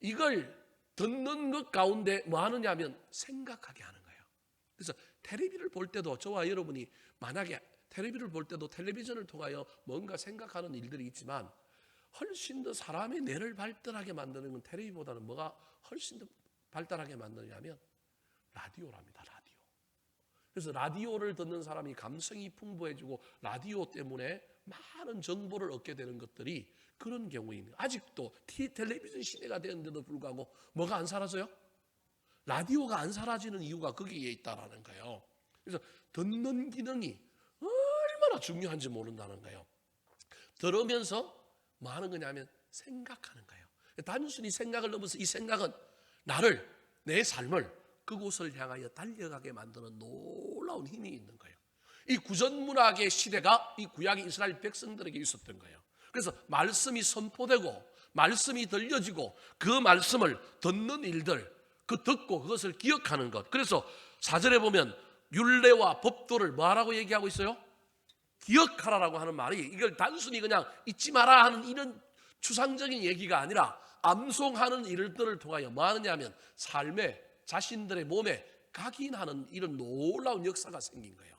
Speaker 1: 이걸 듣는 것 가운데 뭐 하느냐 하면 생각하게 하는 거예요. 그래서 텔레비를 볼 때도 저와 여러분이 만약에 텔레비를 볼 때도 텔레비전을 통하여 뭔가 생각하는 일들이 있지만 훨씬 더 사람의 뇌를 발달하게 만드는 건 텔레비보다는 뭐가 훨씬 더 발달하게 만드냐면 라디오랍니다. 라디오. 그래서 라디오를 듣는 사람이 감성이 풍부해지고 라디오 때문에 많은 정보를 얻게 되는 것들이 그런 경우입니다. 아직도 텔레비전 시대가 되었는데도 불구하고 뭐가 안 사라져요? 라디오가 안 사라지는 이유가 거기에 있다라는 거예요. 그래서 듣는 기능이 얼마나 중요한지 모른다는 거예요. 들으면서 뭐 하는 거냐면 생각하는 거예요. 단순히 생각을 넘어서 이 생각은 나를, 내 삶을 그곳을 향하여 달려가게 만드는 놀라운 힘이 있는 거예요. 이 구전문학의 시대가 이 구약의 이스라엘 백성들에게 있었던 거예요. 그래서 말씀이 선포되고 말씀이 들려지고 그 말씀을 듣는 일들, 그 듣고 그것을 기억하는 것. 그래서 4절에 보면 율례와 법도를 뭐라고 얘기하고 있어요? 기억하라라고 하는 말이 이걸 단순히 그냥 잊지 마라 하는 이런 추상적인 얘기가 아니라 암송하는 일들을 통하여 뭐 하느냐 하면 삶에 자신들의 몸에 각인하는 이런 놀라운 역사가 생긴 거예요.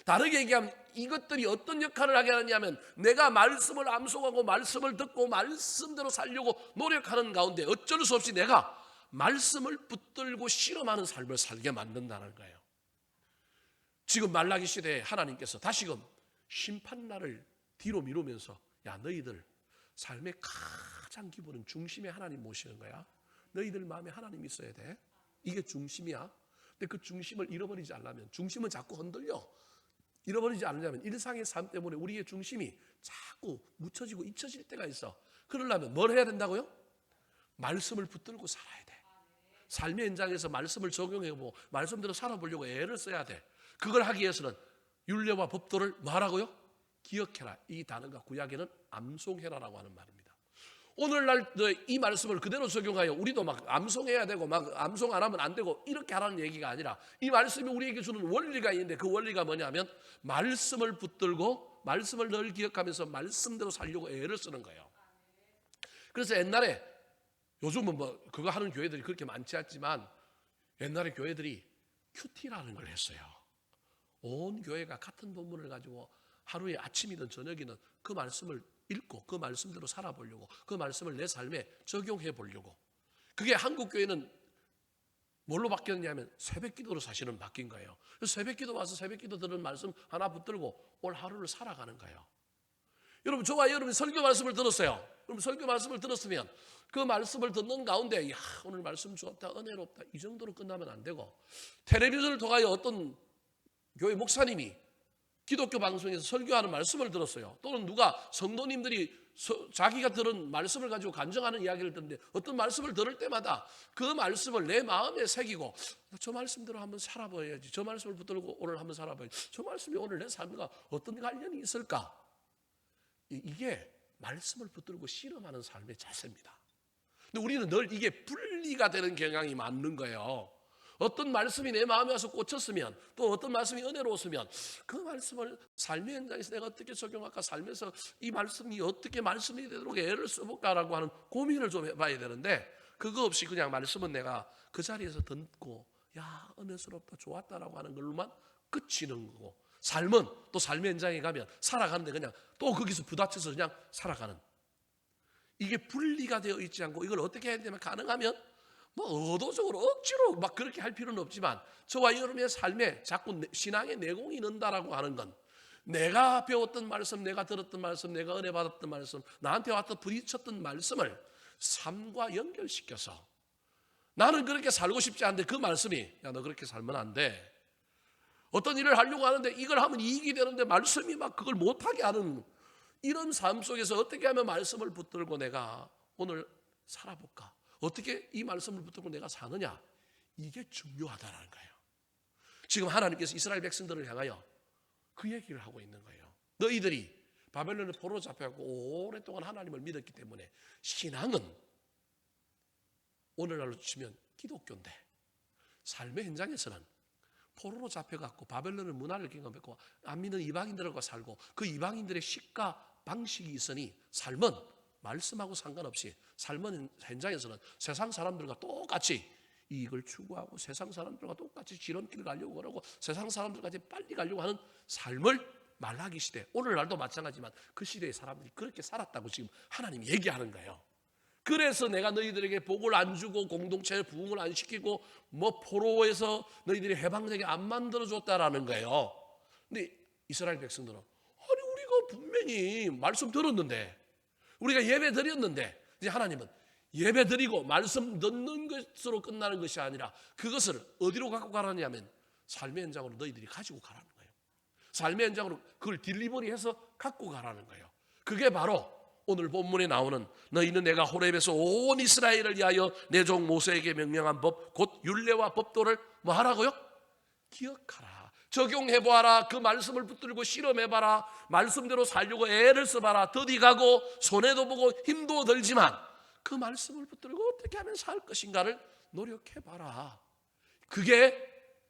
Speaker 1: 다르게 얘기하면 이것들이 어떤 역할을 하게 하느냐면 내가 말씀을 암송하고 말씀을 듣고 말씀대로 살려고 노력하는 가운데 어쩔 수 없이 내가 말씀을 붙들고 실험하는 삶을 살게 만든다는 거예요. 지금 말라기 시대에 하나님께서 다시금 심판날을 뒤로 미루면서 야, 너희들 삶의 가장 기본은 중심에 하나님 모시는 거야. 너희들 마음에 하나님 있어야 돼. 이게 중심이야. 근데 그 중심을 잃어버리지 않으려면, 중심은 자꾸 흔들려. 잃어버리지 않으려면 일상의 삶 때문에 우리의 중심이 자꾸 묻혀지고 잊혀질 때가 있어. 그러려면 뭘 해야 된다고요? 말씀을 붙들고 살아야 돼. 삶의 현장에서 말씀을 적용해보고 말씀대로 살아보려고 애를 써야 돼. 그걸 하기 위해서는 율례와 법도를 뭐하라고요? 기억해라. 이 단어가 구약에는 암송해라라고 하는 말입니다. 오늘날 이 말씀을 그대로 적용하여 우리도 막 암송해야 되고 막 암송 안 하면 안 되고 이렇게 하라는 얘기가 아니라, 이 말씀이 우리에게 주는 원리가 있는데, 그 원리가 뭐냐면 말씀을 붙들고 말씀을 늘 기억하면서 말씀대로 살려고 애를 쓰는 거예요. 그래서 옛날에, 요즘은 뭐 그거 하는 교회들이 그렇게 많지 않지만 옛날에 교회들이 큐티라는 걸 했어요. 온 교회가 같은 본문을 가지고 하루에 아침이든 저녁이든 그 말씀을 읽고 그 말씀대로 살아보려고, 그 말씀을 내 삶에 적용해 보려고. 그게 한국 교회는 뭘로 바뀌었냐면 새벽 기도로 사실은 바뀐 거예요. 그래서 새벽 기도 와서 새벽 기도 들은 말씀 하나 붙들고 올 하루를 살아가는 거예요. 여러분, 저와 여러분이 설교 말씀을 들었어요. 여러분, 설교 말씀을 들었으면 그 말씀을 듣는 가운데 야, 오늘 말씀 좋았다, 은혜롭다, 이 정도로 끝나면 안 되고, 텔레비전을 통하여 어떤 교회 목사님이 기독교 방송에서 설교하는 말씀을 들었어요. 또는 누가 성도님들이 자기가 들은 말씀을 가지고 간증하는 이야기를 듣는데, 어떤 말씀을 들을 때마다 그 말씀을 내 마음에 새기고 저 말씀대로 한번 살아봐야지, 저 말씀을 붙들고 오늘 한번 살아봐야지, 저 말씀이 오늘 내 삶과 어떤 관련이 있을까. 이게 말씀을 붙들고 실험하는 삶의 자세입니다. 근데 우리는 늘 이게 분리가 되는 경향이 많은 거예요. 어떤 말씀이 내 마음에 와서 꽂혔으면, 또 어떤 말씀이 은혜로웠으면 그 말씀을 삶의 현장에서 내가 어떻게 적용할까, 삶에서 이 말씀이 어떻게 말씀이 되도록 애를 써볼까라고 하는 고민을 좀 해봐야 되는데, 그거 없이 그냥 말씀은 내가 그 자리에서 듣고 야, 은혜스럽다, 좋았다라고 하는 걸로만 끝이는 거고, 삶은 또 삶의 현장에 가면 살아가는데 그냥 또 거기서 부딪혀서 그냥 살아가는, 이게 분리가 되어 있지 않고, 이걸 어떻게 해야 되면, 가능하면 뭐 의도적으로 억지로 막 그렇게 할 필요는 없지만, 저와 여러분의 삶에 자꾸 신앙의 내공이 는다라고 하는 건, 내가 배웠던 말씀, 내가 들었던 말씀, 내가 은혜 받았던 말씀, 나한테 왔던 부딪혔던 말씀을 삶과 연결시켜서, 나는 그렇게 살고 싶지 않은데 그 말씀이 야, 너 그렇게 살면 안 돼, 어떤 일을 하려고 하는데 이걸 하면 이익이 되는데 말씀이 막 그걸 못하게 하는, 이런 삶 속에서 어떻게 하면 말씀을 붙들고 내가 오늘 살아볼까, 어떻게 이 말씀을 붙들고 내가 사느냐, 이게 중요하다는 거예요. 지금 하나님께서 이스라엘 백성들을 향하여 그 얘기를 하고 있는 거예요. 너희들이 바벨론에 포로 잡혀가고 오랫동안 하나님을 믿었기 때문에, 신앙은 오늘날로 치면 기독교인데 삶의 현장에서는 포로로 잡혀갖고 바벨론의 문화를 경험했고 안 믿는 이방인들과 살고, 그 이방인들의 식과 방식이 있으니 삶은 말씀하고 상관없이 삶은 현장에서는 세상 사람들과 똑같이 이익을 추구하고 세상 사람들과 똑같이 지름길 가려고 그러고 세상 사람들까지 빨리 가려고 하는 삶을 말라기 시대, 오늘날도 마찬가지지만 그 시대의 사람들이 그렇게 살았다고 지금 하나님이 얘기하는 거예요. 그래서 내가 너희들에게 복을 안 주고 공동체에 부흥을 안 시키고 뭐 포로에서 너희들이 해방되게 안 만들어줬다라는 거예요. 근데 이스라엘 백성들은 아니, 우리가 분명히 말씀 들었는데, 우리가 예배 드렸는데, 이제 하나님은 예배 드리고 말씀 듣는 것으로 끝나는 것이 아니라 그것을 어디로 갖고 가라냐 하면 삶의 현장으로 너희들이 가지고 가라는 거예요. 삶의 현장으로 그걸 딜리버리해서 갖고 가라는 거예요. 그게 바로 오늘 본문에 나오는 너희는 내가 호렙에서 온 이스라엘을 위하여 내 종 모세에게 명령한 법, 곧 율례와 법도를 뭐 하라고요? 기억하라, 적용해봐라, 그 말씀을 붙들고 실험해봐라, 말씀대로 살려고 애를 써봐라, 더디 가고 손해도 보고 힘도 들지만 그 말씀을 붙들고 어떻게 하면 살 것인가를 노력해봐라. 그게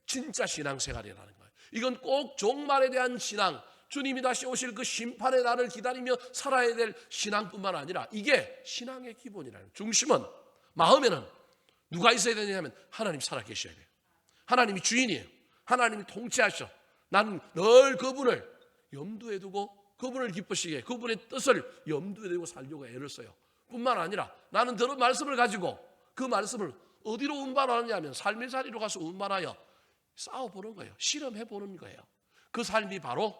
Speaker 1: 진짜 신앙생활이라는 거예요. 이건 꼭 종말에 대한 신앙, 주님이 다시 오실 그 심판의 날을 기다리며 살아야 될 신앙뿐만 아니라 이게 신앙의 기본이라는, 중심은, 마음에는 누가 있어야 되냐면 하나님 살아계셔야 돼요. 하나님이 주인이에요. 하나님이 통치하셔. 나는 늘 그분을 염두에 두고 그분을 기쁘시게, 그분의 뜻을 염두에 두고 살려고 애를 써요. 뿐만 아니라 나는 들은 말씀을 가지고 그 말씀을 어디로 운반하느냐면 삶의 자리로 가서 운반하여 싸워보는 거예요. 실험해보는 거예요. 그 삶이 바로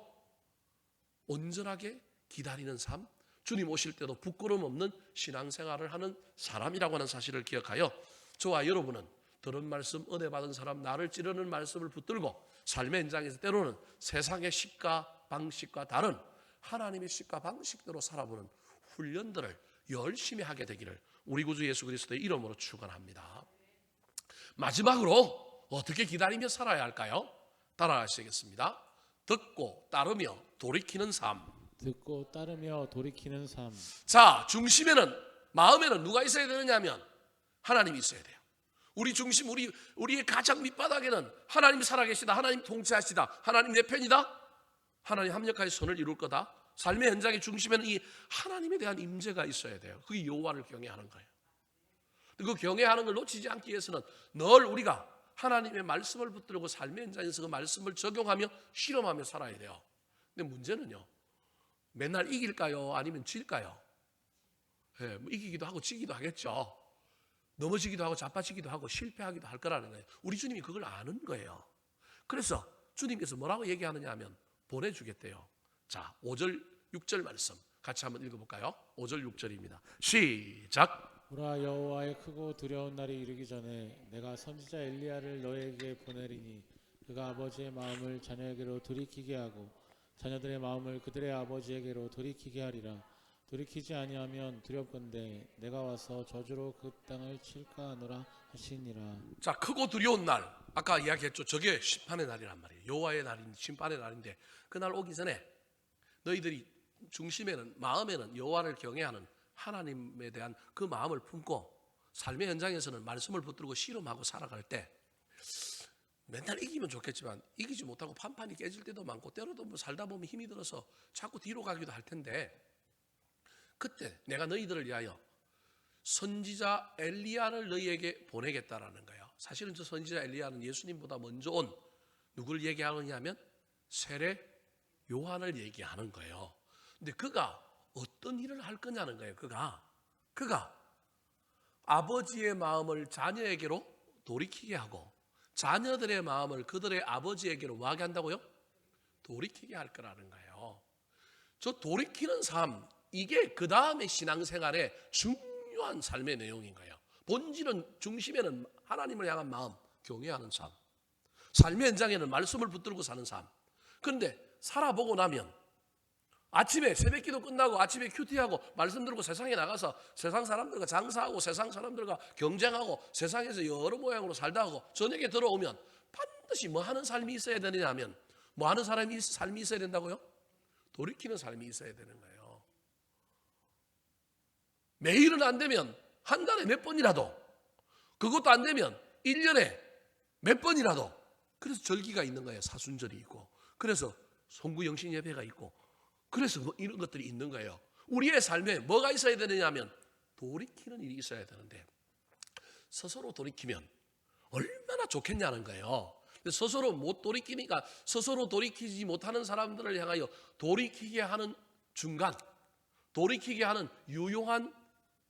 Speaker 1: 온전하게 기다리는 삶, 주님 오실 때도 부끄럼 없는 신앙생활을 하는 사람이라고 하는 사실을 기억하여 저와 여러분은 들은 말씀, 은혜 받은 사람, 나를 찌르는 말씀을 붙들고 삶의 현장에서 때로는 세상의 식과 방식과 다른 하나님의 식과 방식대로 살아보는 훈련들을 열심히 하게 되기를 우리 구주 예수 그리스도의 이름으로 축원합니다. 마지막으로 어떻게 기다리며 살아야 할까요? 따라하시겠습니다. 듣고 따르며 돌이키는 삶.
Speaker 2: 듣고 따르며 돌이키는 삶.
Speaker 1: 자, 중심에는, 마음에는 누가 있어야 되느냐면 하나님이 있어야 돼요. 우리 중심, 우리의 가장 밑바닥에는 하나님이 살아계시다, 하나님 통치하시다, 하나님 내 편이다, 하나님 합력하여 선을 이룰 거다. 삶의 현장의 중심에는 이 하나님에 대한 임재가 있어야 돼요. 그게 여호와를 경외하는 거예요. 그 경외하는 걸 놓치지 않기 위해서는 늘 우리가 하나님의 말씀을 붙들고 삶의 현장에서 그 말씀을 적용하며 실험하며 살아야 돼요. 근데 문제는요, 맨날 이길까요? 아니면 질까요? 뭐 이기기도 하고 지기도 하겠죠. 넘어지기도 하고 자빠지기도 하고 실패하기도 할 거라는 거예요. 우리 주님이 그걸 아는 거예요. 그래서 주님께서 뭐라고 얘기하느냐 하면 보내주겠대요. 자, 5절 6절 말씀 같이 한번 읽어볼까요? 5절 6절입니다. 시작.
Speaker 2: 보라, 여호와의 크고 두려운 날이 이르기 전에 내가 선지자 엘리야를 너에게 보내리니 그가 아버지의 마음을 자녀에게로 돌이키게 하고 자녀들의 마음을 그들의 아버지에게로 돌이키게 하리라. 돌이키지 아니하면 두렵건대 내가 와서 저주로 그 땅을 칠까 하노라 하시니라.
Speaker 1: 자, 크고 두려운 날, 아까 이야기했죠. 저게 심판의 날이란 말이에요. 여호와의 날인 심판의 날인데 그날 오기 전에 너희들이 중심에는, 마음에는 여호와를 경외하는 하나님에 대한 그 마음을 품고 삶의 현장에서는 말씀을 붙들고 실험하고 살아갈 때 맨날 이기면 좋겠지만 이기지 못하고 판판이 깨질 때도 많고 때로도 뭐 살다 보면 힘이 들어서 자꾸 뒤로 가기도 할 텐데, 그때 내가 너희들을 위하여 선지자 엘리야를 너희에게 보내겠다라는 거예요. 사실은 저 선지자 엘리야는 예수님보다 먼저 온 누구를 얘기하느냐 하면 세례 요한을 얘기하는 거예요. 근데 그가 어떤 일을 할 거냐는 거예요. 그가 아버지의 마음을 자녀에게로 돌이키게 하고 자녀들의 마음을 그들의 아버지에게로 와게 한다고요? 돌이키게 할 거라는 거예요. 저 돌이키는 삶, 이게 그 다음에 신앙생활의 중요한 삶의 내용인 거예요. 본질은, 중심에는 하나님을 향한 마음, 경외하는 삶, 삶의 현장에는 말씀을 붙들고 사는 삶. 그런데 살아보고 나면 아침에 새벽기도 끝나고 아침에 큐티하고 말씀 들고 세상에 나가서 세상 사람들과 장사하고 세상 사람들과 경쟁하고 세상에서 여러 모양으로 살다 하고 저녁에 들어오면 반드시 뭐 하는 삶이 있어야 되느냐 하면 뭐 하는 삶이 있어야 된다고요? 돌이키는 삶이 있어야 되는 거예요. 매일은 안 되면 한 달에 몇 번이라도, 그것도 안 되면 1년에 몇 번이라도, 그래서 절기가 있는 거예요. 사순절이 있고, 그래서 송구영신 예배가 있고, 그래서 뭐 이런 것들이 있는 거예요. 우리의 삶에 뭐가 있어야 되느냐 하면 돌이키는 일이 있어야 되는데 스스로 돌이키면 얼마나 좋겠냐는 거예요. 스스로 못 돌이키니까 스스로 돌이키지 못하는 사람들을 향하여 돌이키게 하는 중간, 돌이키게 하는 유용한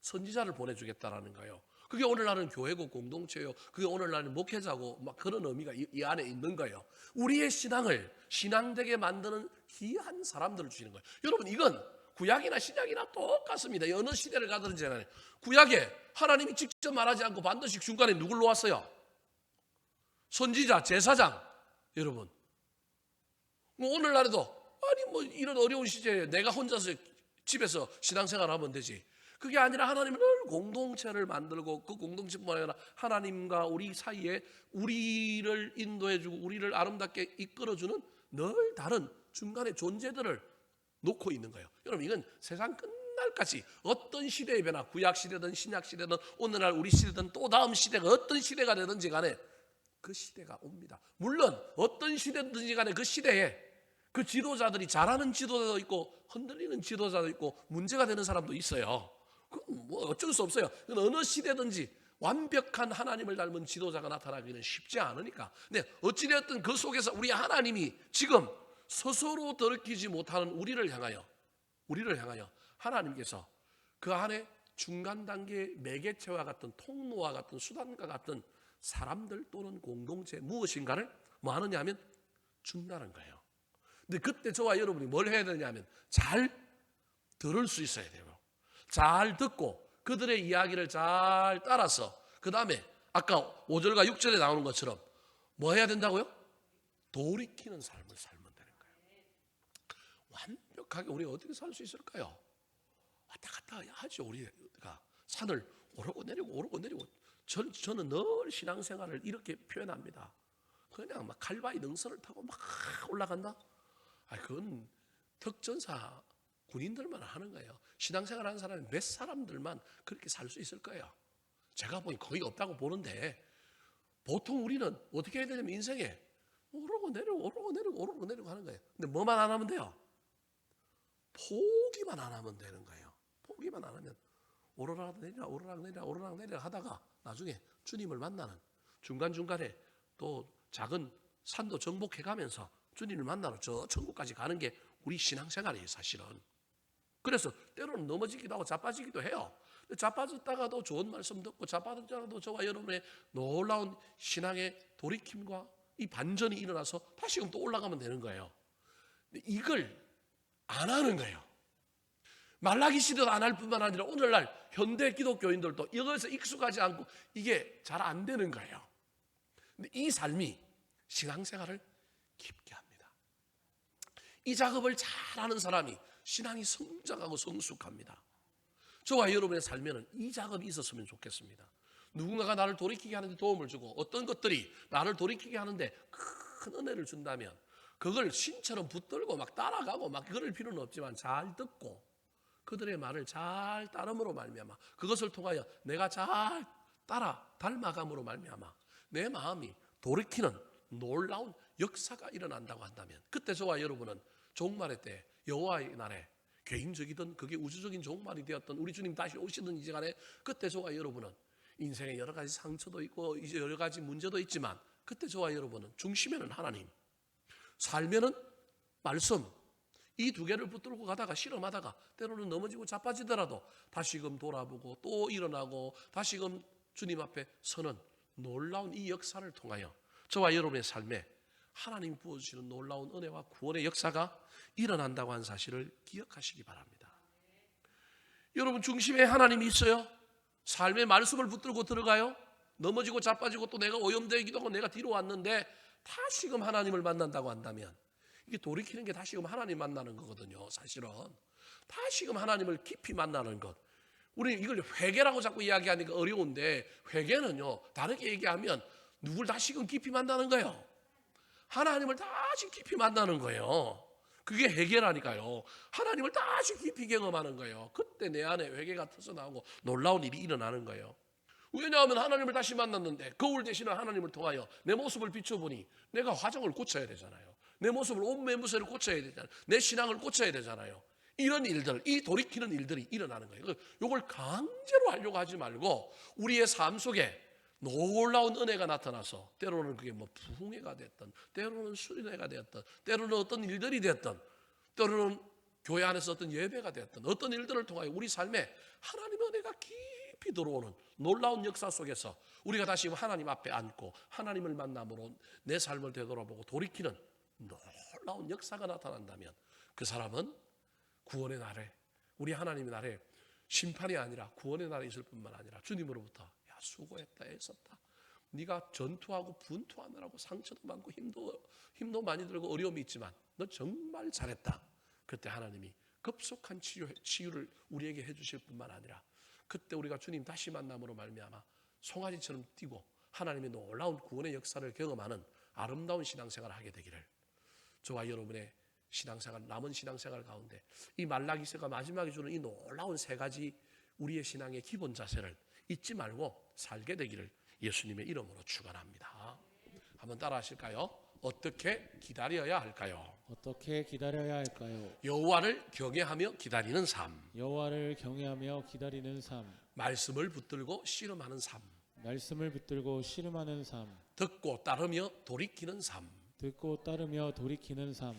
Speaker 1: 선지자를 보내주겠다라는 거예요. 그게 오늘날은 교회고 공동체요, 그게 오늘날은 목회자고 막 그런 의미가 이 안에 있는 거예요. 우리의 신앙을 신앙되게 만드는 귀한 사람들을 주시는 거예요. 여러분, 이건 구약이나 신약이나 똑같습니다. 어느 시대를 가든지 간에 구약에 하나님이 직접 말하지 않고 반드시 중간에 누굴 놓았어요? 선지자, 제사장. 여러분, 뭐 오늘날에도 아니 뭐 이런 어려운 시대에 내가 혼자서 집에서 신앙생활 하면 되지. 그게 아니라 하나님은 늘 공동체를 만들고 그 공동체뿐만 아니라 하나님과 우리 사이에 우리를 인도해주고 우리를 아름답게 이끌어주는 늘 다른 중간에 존재들을 놓고 있는 거예요. 여러분, 이건 세상 끝날까지 어떤 시대의 변화, 구약 시대든 신약 시대든 오늘날 우리 시대든 또 다음 시대가 어떤 시대가 되든지 간에 그 시대가 옵니다. 물론 어떤 시대든지 간에 그 시대에 그 지도자들이 잘하는 지도자도 있고 흔들리는 지도자도 있고 문제가 되는 사람도 있어요. 그건 뭐 어쩔 수 없어요. 어느 시대든지 완벽한 하나님을 닮은 지도자가 나타나기는 쉽지 않으니까. 근데 어찌되었든 그 속에서 우리 하나님이 지금 스스로 돌이키지 못하는 우리를 향하여 하나님께서 그 안에 중간 단계 매개체와 같은 통로와 같은 수단과 같은 사람들 또는 공동체 무엇인가를 뭐 하느냐 하면 준다는 거예요. 근데 그때 저와 여러분이 뭘 해야 되냐면 잘 들을 수 있어야 돼요. 잘 듣고 그들의 이야기를 잘 따라서 그 다음에 아까 5절과 6절에 나오는 것처럼 뭐 해야 된다고요? 돌이키는 삶을 살면 되는 거예요. 완벽하게 우리가 어떻게 살 수 있을까요? 왔다 갔다 하죠. 우리가 산을 오르고 내리고 저는 늘 신앙생활을 이렇게 표현합니다. 그냥 막 칼바위 능선을 타고 막 올라간다? 그건 특전사 군인들만 하는 거예요. 신앙생활 하는 사람이 몇 사람들만 그렇게 살 수 있을 거예요. 제가 보니 거의 없다고 보는데 보통 우리는 어떻게 해야 되냐면 인생에 오르고 내리고 하는 거예요. 근데 뭐만 안 하면 돼요? 포기만 안 하면 되는 거예요. 포기만 안 하면 오르락내리락 하다가 나중에 주님을 만나는 중간중간에 또 작은 산도 정복해 가면서 주님을 만나러 저 천국까지 가는 게 우리 신앙생활이에요, 사실은. 그래서 때로는 넘어지기도 하고 자빠지기도 해요. 자빠졌다가도 좋은 말씀 듣고 자빠졌다가도 저와 여러분의 놀라운 신앙의 돌이킴과 이 반전이 일어나서 다시금 또 올라가면 되는 거예요. 근데 이걸 안 하는 거예요. 말라기 시대도 안 할 뿐만 아니라 오늘날 현대 기독교인들도 이것에 익숙하지 않고 이게 잘 안 되는 거예요. 근데 이 삶이 신앙생활을 깊게 합니다. 이 작업을 잘하는 사람이 신앙이 성장하고 성숙합니다. 저와 여러분의 삶에는 이 작업이 있었으면 좋겠습니다. 누군가가 나를 돌이키게 하는데 도움을 주고 어떤 것들이 나를 돌이키게 하는데 큰 은혜를 준다면 그걸 신처럼 붙들고 막 따라가고 막 그럴 필요는 없지만 잘 듣고 그들의 말을 잘 따름으로 말미암아 그것을 통하여 내가 잘 따라 닮아감으로 말미암아 내 마음이 돌이키는 놀라운 역사가 일어난다고 한다면 그때 저와 여러분은 종말의 때 여호와의 날에 개인적이든 그게 우주적인 종말이 되었던 우리 주님 다시 오시든지 간에 그때 저와 여러분은 인생에 여러 가지 상처도 있고 이제 여러 가지 문제도 있지만 그때 저와 여러분은 중심에는 하나님, 삶에는 말씀, 이 두 개를 붙들고 가다가 실험하다가 때로는 넘어지고 자빠지더라도 다시금 돌아보고 또 일어나고 다시금 주님 앞에 서는 놀라운 이 역사를 통하여 저와 여러분의 삶에 하나님 부어주시는 놀라운 은혜와 구원의 역사가 일어난다고 하는 사실을 기억하시기 바랍니다. 여러분 중심에 하나님이 있어요. 삶의 말씀을 붙들고 들어가요. 넘어지고 자빠지고 또 내가 오염되기도 하고 내가 뒤로 왔는데 다시금 하나님을 만난다고 한다면 이게 돌이키는 게 다시금 하나님 만나는 거거든요. 사실은 다시금 하나님을 깊이 만나는 것. 우리 이걸 회개라고 자꾸 이야기하니까 어려운데 회개는요 다르게 얘기하면 누굴 다시금 깊이 만나는 거예요. 하나님을 다시 깊이 만나는 거예요. 그게 회개라니까요. 하나님을 다시 깊이 경험하는 거예요. 그때 내 안에 회개가 터져나오고 놀라운 일이 일어나는 거예요. 왜냐하면 하나님을 다시 만났는데 거울 되시는 하나님을 통하여 내 모습을 비춰보니 내가 화장을 고쳐야 되잖아요. 내 모습을 옷 매무새를 고쳐야 되잖아요. 내 신앙을 고쳐야 되잖아요. 이런 일들, 이 돌이키는 일들이 일어나는 거예요. 이걸 강제로 하려고 하지 말고 우리의 삶 속에 놀라운 은혜가 나타나서 때로는 그게 뭐 부흥회가 됐든 때로는 수련회가 됐든 때로는 어떤 일들이 됐든 때로는 교회 안에서 어떤 예배가 됐든 어떤 일들을 통하여 우리 삶에 하나님의 은혜가 깊이 들어오는 놀라운 역사 속에서 우리가 다시 하나님 앞에 앉고 하나님을 만남으로 내 삶을 되돌아보고 돌이키는 놀라운 역사가 나타난다면 그 사람은 구원의 날에 우리 하나님의 날에 심판이 아니라 구원의 날에 있을 뿐만 아니라 주님으로부터 야 수고했다 애썼다 네가 전투하고 분투하느라고 상처도 많고 힘도 많이 들고 어려움이 있지만 너 정말 잘했다. 그때 하나님이 급속한 치유를 우리에게 해주실 뿐만 아니라 그때 우리가 주님 다시 만남으로 말미암아 송아지처럼 뛰고 하나님의 놀라운 구원의 역사를 경험하는 아름다운 신앙생활을 하게 되기를 저와 여러분의 신앙생활 남은 신앙생활 가운데 이 말라기서가 마지막에 주는 이 놀라운 세 가지 우리의 신앙의 기본 자세를 잊지 말고 살게 되기를 예수님의 이름으로 축원합니다. 한번 따라 하실까요? 어떻게 기다려야 할까요?
Speaker 2: 어떻게 기다려야 할까요?
Speaker 1: 여호와를 경외하며 기다리는 삶.
Speaker 2: 여호와를 경외하며 기다리는 삶.
Speaker 1: 말씀을 붙들고 씨름하는 삶.
Speaker 2: 말씀을 붙들고 씨름하는 삶.
Speaker 1: 듣고 따르며 돌이키는 삶.
Speaker 2: 듣고 따르며 돌이키는 삶.